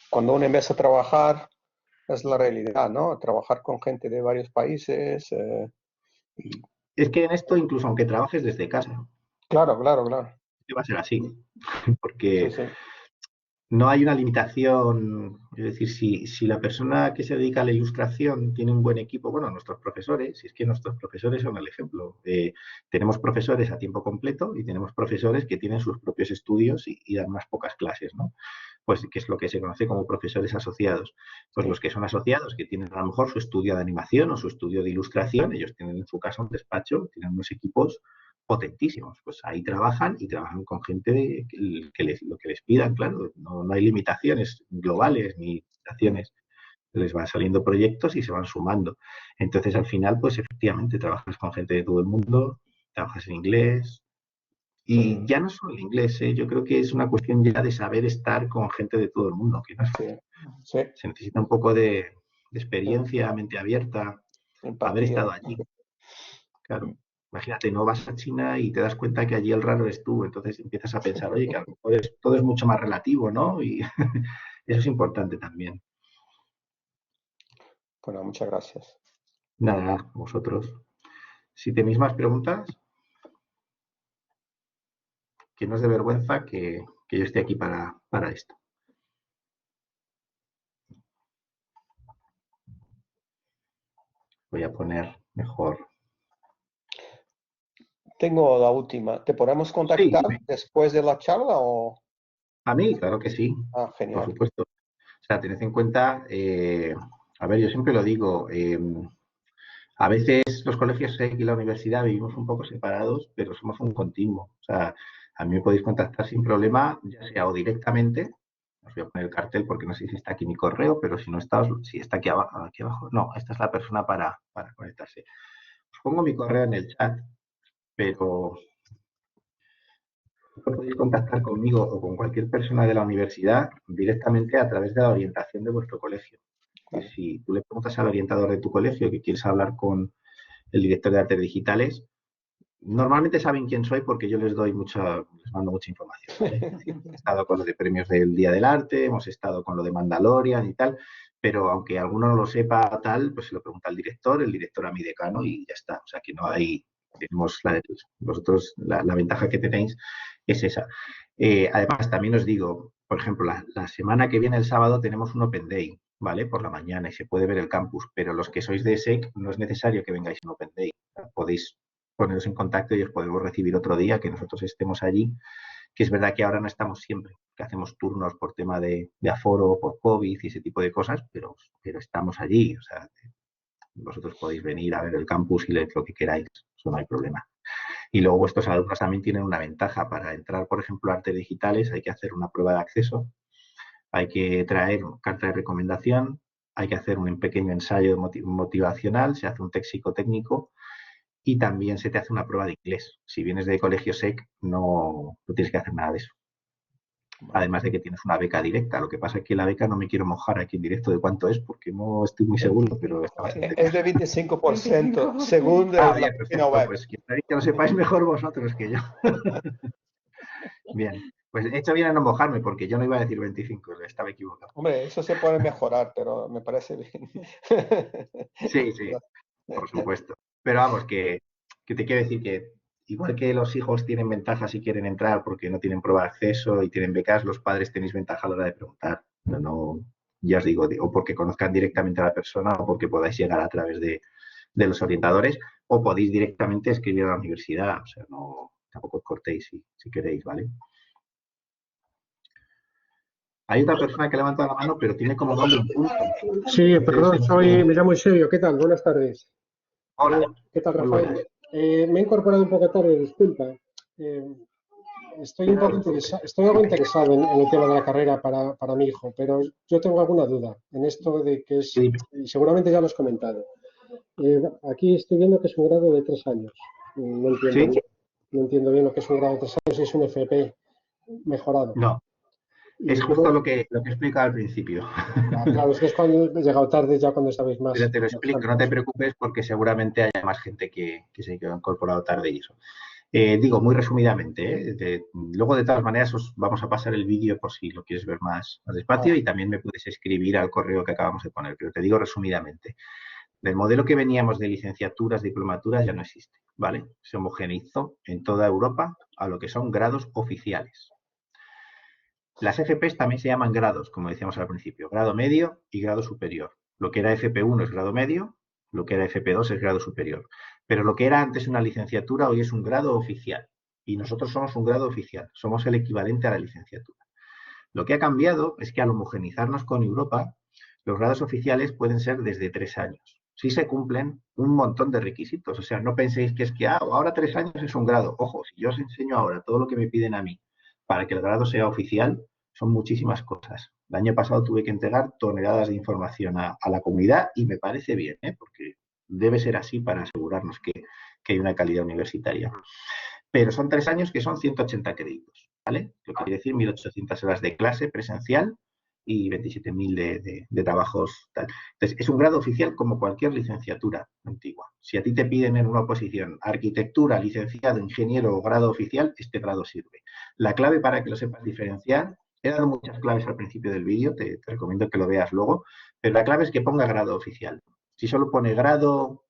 cuando uno empieza a trabajar, es la realidad, ¿no? Trabajar con gente de varios países. Y... Es que en esto, incluso aunque trabajes desde casa, Claro, claro, claro. va a ser así, Sí, porque sí. no hay una limitación. Es decir, si la persona que se dedica a la ilustración tiene un buen equipo, bueno, nuestros profesores, si es que nuestros profesores son el ejemplo. Tenemos profesores a tiempo completo y tenemos profesores que tienen sus propios estudios y dan unas pocas clases, ¿no? Pues que es lo que se conoce como profesores asociados. Pues Sí. los que son asociados, que tienen a lo mejor su estudio de animación o su estudio de ilustración, ellos tienen en su casa un despacho, tienen unos equipos potentísimos. Pues ahí trabajan y trabajan con gente lo que les pidan, claro. No hay limitaciones globales ni limitaciones. Les van saliendo proyectos y se van sumando. Entonces, al final, pues efectivamente, trabajas con gente de todo el mundo, trabajas en inglés, y ya no solo el inglés, ¿eh? Yo creo que es una cuestión ya de saber estar con gente de todo el mundo, que no es fácil. Sí. Se necesita un poco de experiencia, mente abierta, haber Empatía. estado allí. Claro, imagínate, no vas a China y te das cuenta que allí el raro eres tú, entonces empiezas a pensar, oye, que a lo mejor todo es mucho más relativo, ¿no? Y eso es importante también. Bueno, muchas gracias. Nada, vosotros. Si tenéis más preguntas, que no es de vergüenza que yo esté aquí para esto. Voy a poner mejor. Tengo la última. ¿Te podemos contactar Sí, después de la charla o...? a mí, claro que sí, Ah, por genial. supuesto. O sea, tened en cuenta, a ver, yo siempre lo digo, a veces los colegios y la universidad vivimos un poco separados, pero somos un continuo. O sea, a mí me podéis contactar sin problema, ya sea o directamente, os voy a poner el cartel porque no sé si está aquí mi correo, pero si no está, si está aquí abajo, no, esta es la persona para conectarse. Os pongo mi correo en el chat, pero podéis contactar conmigo o con cualquier persona de la universidad directamente a través de la orientación de vuestro colegio. Y Vale. si tú le preguntas al orientador de tu colegio que quieres hablar con el director de artes digitales, normalmente saben quién soy porque yo les mando mucha información, ¿vale? Es decir, he estado con lo de premios del Día del Arte, hemos estado con lo de Mandalorian y tal, pero aunque alguno no lo sepa tal, pues se lo pregunta al director, el director a mi decano y ya está. O sea que no hay, tenemos vosotros la ventaja que tenéis es esa. Además, también os digo, por ejemplo, la semana que viene, el sábado, tenemos un Open Day, ¿vale? Por la mañana y se puede ver el campus, pero los que sois de ESEC no es necesario que vengáis a un Open Day. Podéis poneros en contacto y os podemos recibir otro día que nosotros estemos allí, que es verdad que ahora no estamos siempre, que hacemos turnos por tema de aforo, por COVID y ese tipo de cosas, pero estamos allí, o sea, vosotros podéis venir a ver el campus y leer lo que queráis, eso no hay problema. Y luego vuestros alumnos también tienen una ventaja. Para entrar, por ejemplo, a artes digitales hay que hacer una prueba de acceso, hay que traer carta de recomendación, hay que hacer un pequeño ensayo motivacional, se hace un test psicotécnico y también se te hace una prueba de inglés. Si vienes de colegio SEC, no tienes que hacer nada de eso. Además de que tienes una beca directa. Lo que pasa es que la beca no me quiero mojar aquí en directo de cuánto es, porque no estoy muy seguro, pero está bastante Es de 25%, según Ah, la bien, página perfecto. web. Pues que lo sepáis mejor vosotros que yo. Bien, pues he hecho bien en no mojarme, porque yo no iba a decir 25, estaba equivocado. Hombre, eso se puede mejorar, pero me parece bien. Sí, sí, por supuesto. Pero vamos, que te quiero decir que igual que los hijos tienen ventaja si quieren entrar porque no tienen prueba de acceso y tienen becas, los padres tenéis ventaja a la hora de preguntar. Ya os digo, o porque conozcan directamente a la persona o porque podáis llegar a través de los orientadores o podéis directamente escribir a la universidad. O sea, tampoco os cortéis si queréis, ¿vale? Hay otra persona que levanta la mano, pero tiene como nombre un punto. Sí, perdón, me llamo Eusebio. ¿Qué tal? Buenas tardes. Hola. ¿Qué tal, Muy Rafael? buenas. Me he incorporado un poco tarde, disculpa. Estoy algo interesado en el tema de la carrera para mi hijo, pero yo tengo alguna duda en esto de que es, y seguramente ya lo has comentado. Aquí estoy viendo que es un grado de 3 años. No entiendo bien lo que es un grado de 3 años, es un FP mejorado. No. Es justo lo que explica al principio. Claro, es que es cuando he llegado tarde, ya cuando sabéis más. Pero te lo explico, no te preocupes porque seguramente haya más gente que se ha incorporado tarde y eso. Digo, muy resumidamente, luego de todas maneras os vamos a pasar el vídeo por si lo quieres ver más despacio y también me puedes escribir al correo que acabamos de poner, pero te digo resumidamente. El modelo que veníamos de licenciaturas, diplomaturas ya no existe, ¿vale? Se homogeneizó en toda Europa a lo que son grados oficiales. Las FPs también se llaman grados, como decíamos al principio, grado medio y grado superior. Lo que era FP1 es grado medio, lo que era FP2 es grado superior. Pero lo que era antes una licenciatura hoy es un grado oficial. Y nosotros somos un grado oficial, somos el equivalente a la licenciatura. Lo que ha cambiado es que al homogenizarnos con Europa, los grados oficiales pueden ser desde 3 años. Si se cumplen un montón de requisitos. O sea, no penséis que es que ahora 3 años es un grado. Ojo, si yo os enseño ahora todo lo que me piden a mí para que el grado sea oficial, son muchísimas cosas. El año pasado tuve que entregar toneladas de información a la comunidad y me parece bien, porque debe ser así para asegurarnos que hay una calidad universitaria. Pero son 3 años que son 180 créditos, ¿vale? Lo que quiere decir 1.800 horas de clase presencial y 27.000 de trabajos. Tal. Entonces, es un grado oficial como cualquier licenciatura antigua. Si a ti te piden en una oposición arquitectura, licenciado, ingeniero o grado oficial, este grado sirve. La clave para que lo sepas diferenciar, he dado muchas claves al principio del vídeo, te recomiendo que lo veas luego, pero la clave es que ponga grado oficial. Si solo pone grado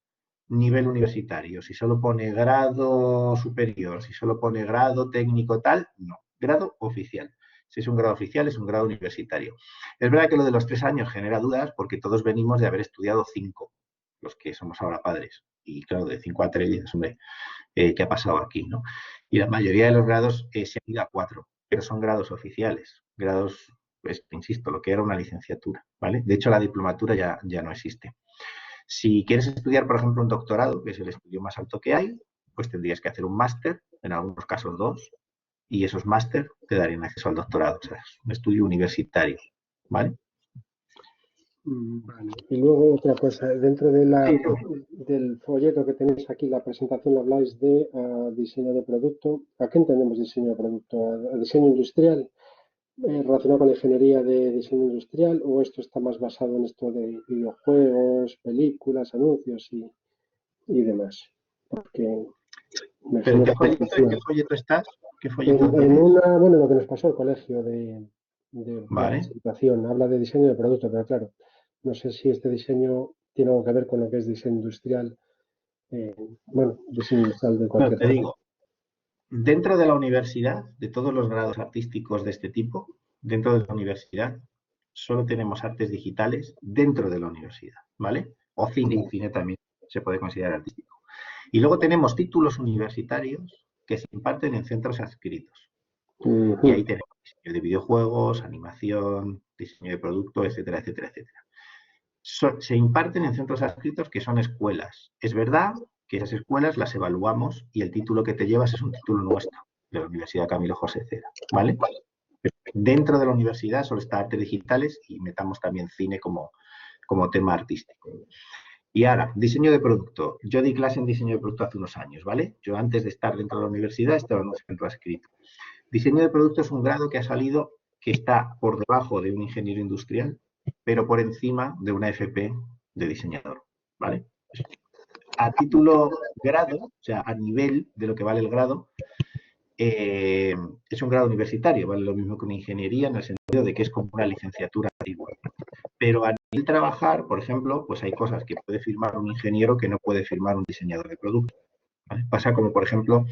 nivel universitario, si solo pone grado superior, si solo pone grado técnico tal, no, grado oficial. Si es un grado oficial, es un grado universitario. Es verdad que lo de los 3 años genera dudas porque todos venimos de haber estudiado 5, los que somos ahora padres. Y claro, de 5 a 3 dices, hombre, ¿qué ha pasado aquí? ¿No? Y la mayoría de los grados se han ido a 4, pero son grados oficiales, grados, pues, insisto, lo que era una licenciatura, ¿vale? De hecho, la diplomatura ya no existe. Si quieres estudiar, por ejemplo, un doctorado, que es el estudio más alto que hay, pues tendrías que hacer un máster, en algunos casos 2, y esos máster te darían acceso al doctorado. O sea, es un estudio universitario, ¿vale? Vale. Y luego otra cosa, dentro del folleto que tenéis aquí, la presentación, habláis de diseño de producto. ¿A qué entendemos diseño de producto? ¿A diseño industrial? ¿Relacionado con la ingeniería de diseño industrial? ¿O esto está más basado en esto de videojuegos, películas, anuncios y demás? Porque ¿Pero en qué folleto estás? ¿Qué folleto bueno, lo que nos pasó al colegio de la vale. presentación, habla de diseño de producto, pero claro, no sé si este diseño tiene algo que ver con lo que es diseño industrial. Diseño industrial de cualquier Te digo, dentro de la universidad, de todos los grados artísticos de este tipo, dentro de la universidad, solo tenemos artes digitales dentro de la universidad, ¿vale? O cine, cine también se puede considerar artístico. Y luego tenemos títulos universitarios que se imparten en centros adscritos. Y ahí tenemos diseño de videojuegos, animación, diseño de producto, etcétera, etcétera, etcétera. Se imparten en centros adscritos que son escuelas. Es verdad que esas escuelas las evaluamos y el título que te llevas es un título nuestro, de la Universidad Camilo José Cera, ¿vale? Pero dentro de la universidad solo está artes digitales y metamos también cine como tema artístico. Y ahora, diseño de producto. Yo di clase en diseño de producto hace unos años, ¿vale? Yo antes de estar dentro de la universidad estaba en un centro adscrito. Diseño de producto es un grado que ha salido que está por debajo de un ingeniero industrial, pero por encima de una FP de diseñador, ¿vale? A título grado, o sea, a nivel de lo que vale el grado, es un grado universitario, vale lo mismo que una ingeniería en el sentido de que es como una licenciatura antigua. Pero a nivel trabajar, por ejemplo, pues hay cosas que puede firmar un ingeniero que no puede firmar un diseñador de producto, ¿vale? Pasa como, por ejemplo,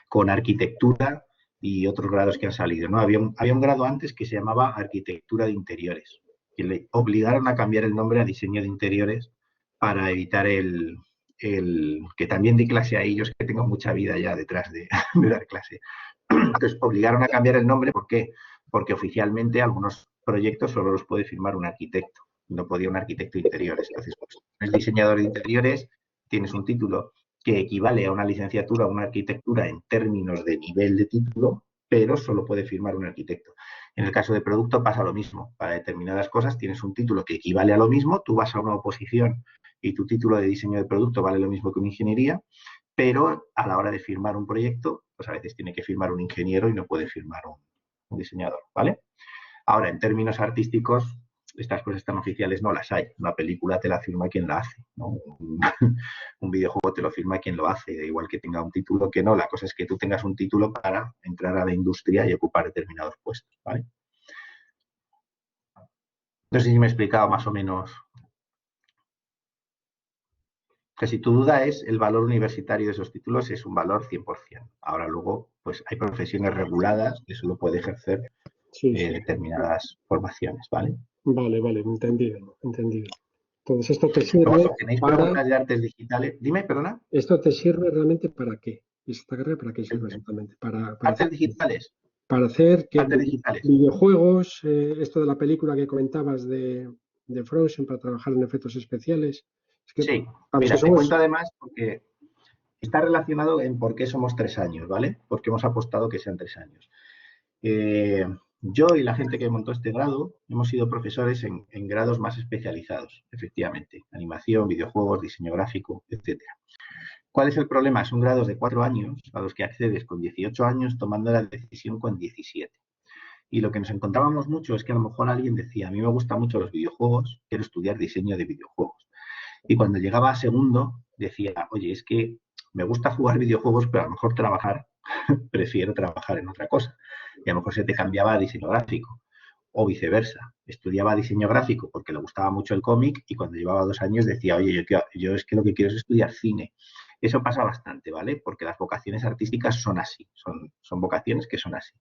con arquitectura y otros grados que han salido, ¿no? Había un grado antes que se llamaba arquitectura de interiores, que le obligaron a cambiar el nombre a diseño de interiores para evitar que también di clase a ellos, que tengo mucha vida ya detrás de dar clase. Entonces, obligaron a cambiar el nombre, ¿por qué? Porque oficialmente algunos proyectos solo los puede firmar un arquitecto, no podía un arquitecto de interiores. Entonces, pues, el diseñador de interiores, tienes un título que equivale a una licenciatura o una arquitectura en términos de nivel de título, pero solo puede firmar un arquitecto. En el caso de producto pasa lo mismo. Para determinadas cosas tienes un título que equivale a lo mismo, tú vas a una oposición y tu título de diseño de producto vale lo mismo que una ingeniería, pero a la hora de firmar un proyecto, pues a veces tiene que firmar un ingeniero y no puede firmar un diseñador, ¿vale? Ahora, en términos artísticos, estas cosas tan oficiales no las hay. Una película te la firma quien la hace, ¿no? Un videojuego te lo firma quien lo hace, da igual que tenga un título que no. La cosa es que tú tengas un título para entrar a la industria y ocupar determinados puestos, ¿vale? No sé si me he explicado más o menos. Que si tu duda es el valor universitario de esos títulos, es un valor 100%. Ahora luego, pues hay profesiones reguladas que solo puede ejercer determinadas formaciones, ¿vale? Vale, entendido. Entonces, esto te sirve ¿Tenéis preguntas de artes digitales? Dime, perdona. ¿Esto te sirve realmente para qué? ¿Esta carrera para qué sirve exactamente? ¿Para artes digitales? Para hacer artes digitales. Videojuegos, esto de la película que comentabas de Frozen, para trabajar en efectos especiales. Es que, sí, mira, te cuento además porque está relacionado en por qué somos 3 años, ¿vale? Porque hemos apostado que sean 3 años. Yo y la gente que montó este grado hemos sido profesores en grados más especializados, efectivamente. Animación, videojuegos, diseño gráfico, etcétera. ¿Cuál es el problema? Son grados de 4 años a los que accedes con 18 años tomando la decisión con 17. Y lo que nos encontrábamos mucho es que a lo mejor alguien decía, a mí me gustan mucho los videojuegos, quiero estudiar diseño de videojuegos. Y cuando llegaba a segundo decía, oye, es que me gusta jugar videojuegos, pero a lo mejor trabajar, prefiero trabajar en otra cosa. Y a lo mejor se te cambiaba a diseño gráfico. O viceversa. Estudiaba diseño gráfico porque le gustaba mucho el cómic y cuando llevaba 2 años decía, oye, yo es que lo que quiero es estudiar cine. Eso pasa bastante, ¿vale? Porque las vocaciones artísticas son así, son vocaciones que son así.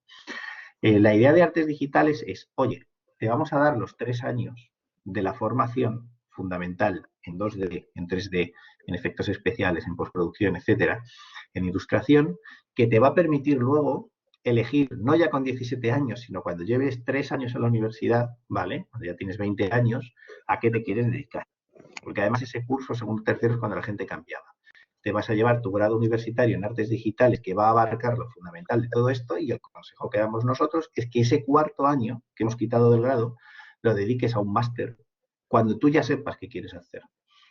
La idea de artes digitales es, oye, te vamos a dar los 3 años de la formación fundamental en 2D, en 3D, en efectos especiales, en postproducción, etcétera, en ilustración, que te va a permitir luego elegir, no ya con 17 años, sino cuando lleves 3 años en la universidad, ¿vale? Cuando ya tienes 20 años, ¿a qué te quieres dedicar? Porque además ese curso, segundo, tercero, es cuando la gente cambiaba. Te vas a llevar tu grado universitario en artes digitales que va a abarcar lo fundamental de todo esto y el consejo que damos nosotros es que ese 4º año que hemos quitado del grado lo dediques a un máster cuando tú ya sepas qué quieres hacer.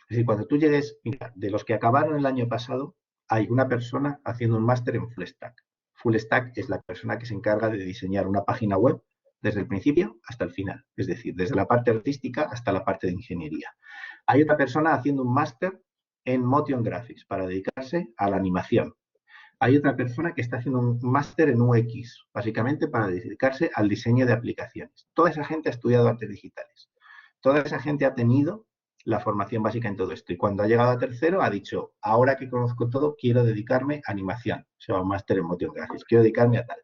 Es decir, cuando tú llegues, mira, de los que acabaron el año pasado, hay una persona haciendo un máster en Full Stack. Full Stack es la persona que se encarga de diseñar una página web desde el principio hasta el final, es decir, desde la parte artística hasta la parte de ingeniería. Hay otra persona haciendo un máster en Motion Graphics para dedicarse a la animación. Hay otra persona que está haciendo un máster en UX, básicamente para dedicarse al diseño de aplicaciones. Toda esa gente ha estudiado artes digitales. Toda esa gente ha tenido la formación básica en todo esto. Y cuando ha llegado a tercero ha dicho, ahora que conozco todo, quiero dedicarme a animación. Se llama un máster en Motion Graphics. Quiero dedicarme a tal.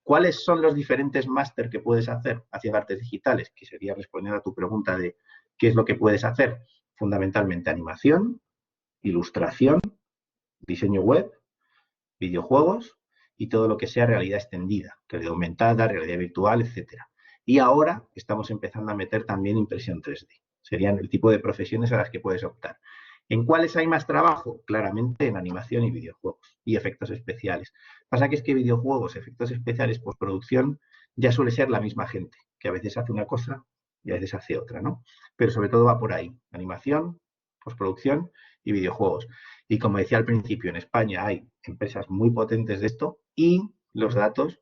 ¿Cuáles son los diferentes máster que puedes hacer hacia artes digitales? Que sería responder a tu pregunta de qué es lo que puedes hacer. Fundamentalmente animación, ilustración, diseño web, videojuegos y todo lo que sea realidad extendida, realidad aumentada, realidad virtual, etcétera. Y ahora estamos empezando a meter también impresión 3D. Serían el tipo de profesiones a las que puedes optar. ¿En cuáles hay más trabajo? Claramente en animación y videojuegos y efectos especiales. Pasa que es que videojuegos, efectos especiales, postproducción, ya suele ser la misma gente, que a veces hace una cosa y a veces hace otra, ¿no? Pero sobre todo va por ahí, animación, postproducción y videojuegos. Y como decía al principio, en España hay empresas muy potentes de esto y los datos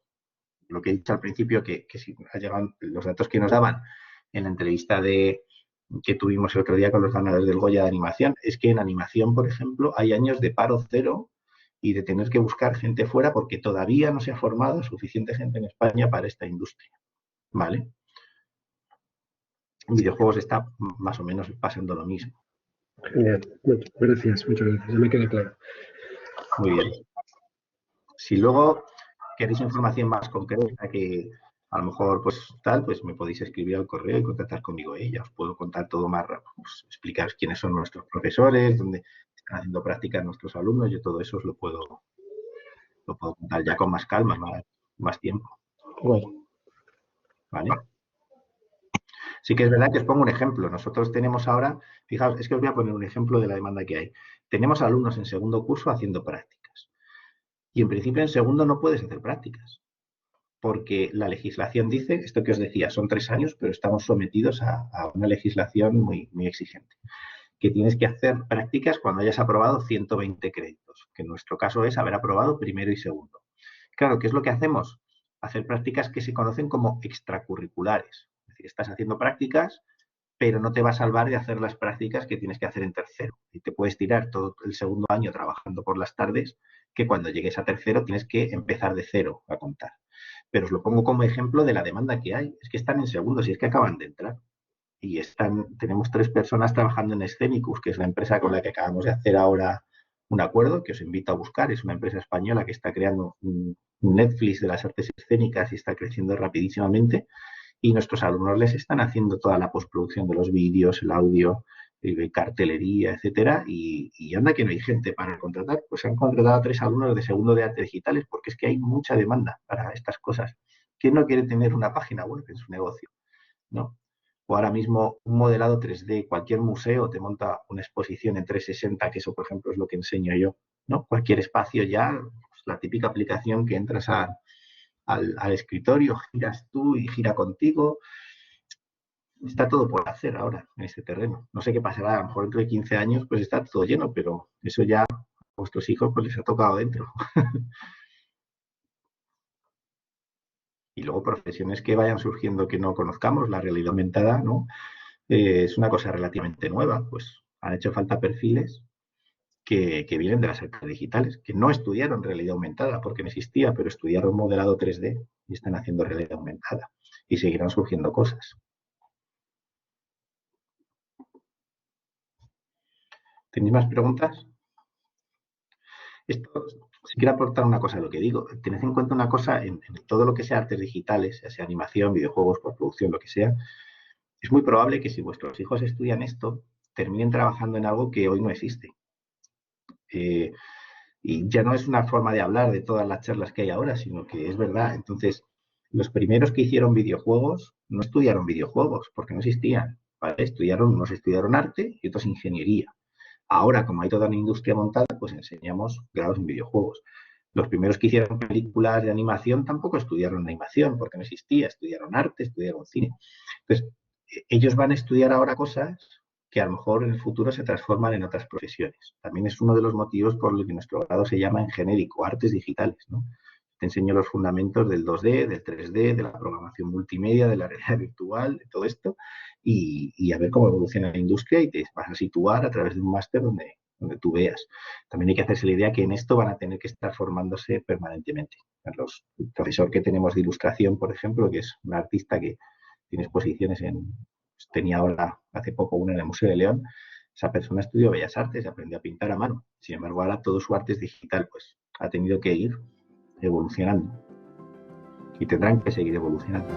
lo que he dicho al principio, que si ha llegado los datos que nos daban en la entrevista que tuvimos el otro día con los ganadores del Goya de animación, es que en animación, por ejemplo, hay años de paro cero y de tener que buscar gente fuera porque todavía no se ha formado suficiente gente en España para esta industria, ¿vale? En videojuegos está más o menos pasando lo mismo. Genial, muchas gracias, ya me queda claro. Muy bien. Si luego queréis información más concreta que a lo mejor pues me podéis escribir al correo y contactar conmigo. Ya os puedo contar todo más rápido, pues, explicaros quiénes son nuestros profesores, dónde están haciendo prácticas nuestros alumnos. Yo todo eso os lo puedo contar ya con más calma, más tiempo. Bueno. ¿Vale? Sí que es verdad que os pongo un ejemplo. Nosotros tenemos ahora, fijaos, es que os voy a poner un ejemplo de la demanda que hay. Tenemos alumnos en segundo curso haciendo prácticas. Y en principio en segundo no puedes hacer prácticas. Porque la legislación dice, esto que os decía, son 3 años, pero estamos sometidos a una legislación muy, muy exigente. Que tienes que hacer prácticas cuando hayas aprobado 120 créditos, que en nuestro caso es haber aprobado primero y segundo. Claro, ¿qué es lo que hacemos? Hacer prácticas que se conocen como extracurriculares. Es decir, estás haciendo prácticas, pero no te va a salvar de hacer las prácticas que tienes que hacer en tercero. Y te puedes tirar todo el segundo año trabajando por las tardes, que cuando llegues a tercero tienes que empezar de cero a contar. Pero os lo pongo como ejemplo de la demanda que hay. Es que están en segundo, si es que acaban de entrar. Y tenemos 3 personas trabajando en Scenicus, que es la empresa con la que acabamos de hacer ahora un acuerdo, que os invito a buscar. Es una empresa española que está creando un Netflix de las artes escénicas y está creciendo rapidísimamente. Y nuestros alumnos les están haciendo toda la postproducción de los vídeos, el audio, cartelería, etcétera, y anda que no hay gente para contratar. Pues han contratado a 3 alumnos de segundo de artes digitales porque es que hay mucha demanda para estas cosas. ¿Quién no quiere tener una página web en su negocio? ¿No? O ahora mismo un modelado 3D, cualquier museo te monta una exposición en 360, que eso, por ejemplo, es lo que enseño yo, ¿no? Cualquier espacio ya, pues, la típica aplicación que entras al escritorio, giras tú y gira contigo. Está todo por hacer ahora en este terreno. No sé qué pasará, a lo mejor dentro de 15 años pues está todo lleno, pero eso ya a vuestros hijos pues les ha tocado dentro. Y luego profesiones que vayan surgiendo que no conozcamos, la realidad aumentada, ¿no? Es una cosa relativamente nueva, pues han hecho falta perfiles que vienen de las artes digitales, que no estudiaron realidad aumentada porque no existía, pero estudiaron modelado 3D y están haciendo realidad aumentada. Y seguirán surgiendo cosas. ¿Tenéis más preguntas? Esto, si quiero aportar una cosa a lo que digo, tened en cuenta una cosa, en todo lo que sea artes digitales, ya sea animación, videojuegos, postproducción, lo que sea, es muy probable que si vuestros hijos estudian esto, terminen trabajando en algo que hoy no existe. Y ya no es una forma de hablar de todas las charlas que hay ahora, sino que es verdad. Entonces, los primeros que hicieron videojuegos no estudiaron videojuegos porque no existían. ¿Vale? Unos estudiaron arte y otros ingeniería. Ahora, como hay toda una industria montada, pues enseñamos grados en videojuegos. Los primeros que hicieron películas de animación tampoco estudiaron animación porque no existía, estudiaron arte, estudiaron cine. Entonces, ellos van a estudiar ahora cosas que a lo mejor en el futuro se transforman en otras profesiones. También es uno de los motivos por los que nuestro grado se llama en genérico, artes digitales, ¿no? Te enseño los fundamentos del 2D, del 3D, de la programación multimedia, de la realidad virtual, de todo esto, y a ver cómo evoluciona la industria y te vas a situar a través de un máster donde tú veas. También hay que hacerse la idea que en esto van a tener que estar formándose permanentemente. El profesor que tenemos de ilustración, por ejemplo, que es un artista que tiene exposiciones tenía ahora hace poco una en el Museo de León, esa persona estudió Bellas Artes y aprendió a pintar a mano. Sin embargo, ahora todo su arte es digital, pues ha tenido que ir evolucionando y tendrán que seguir evolucionando.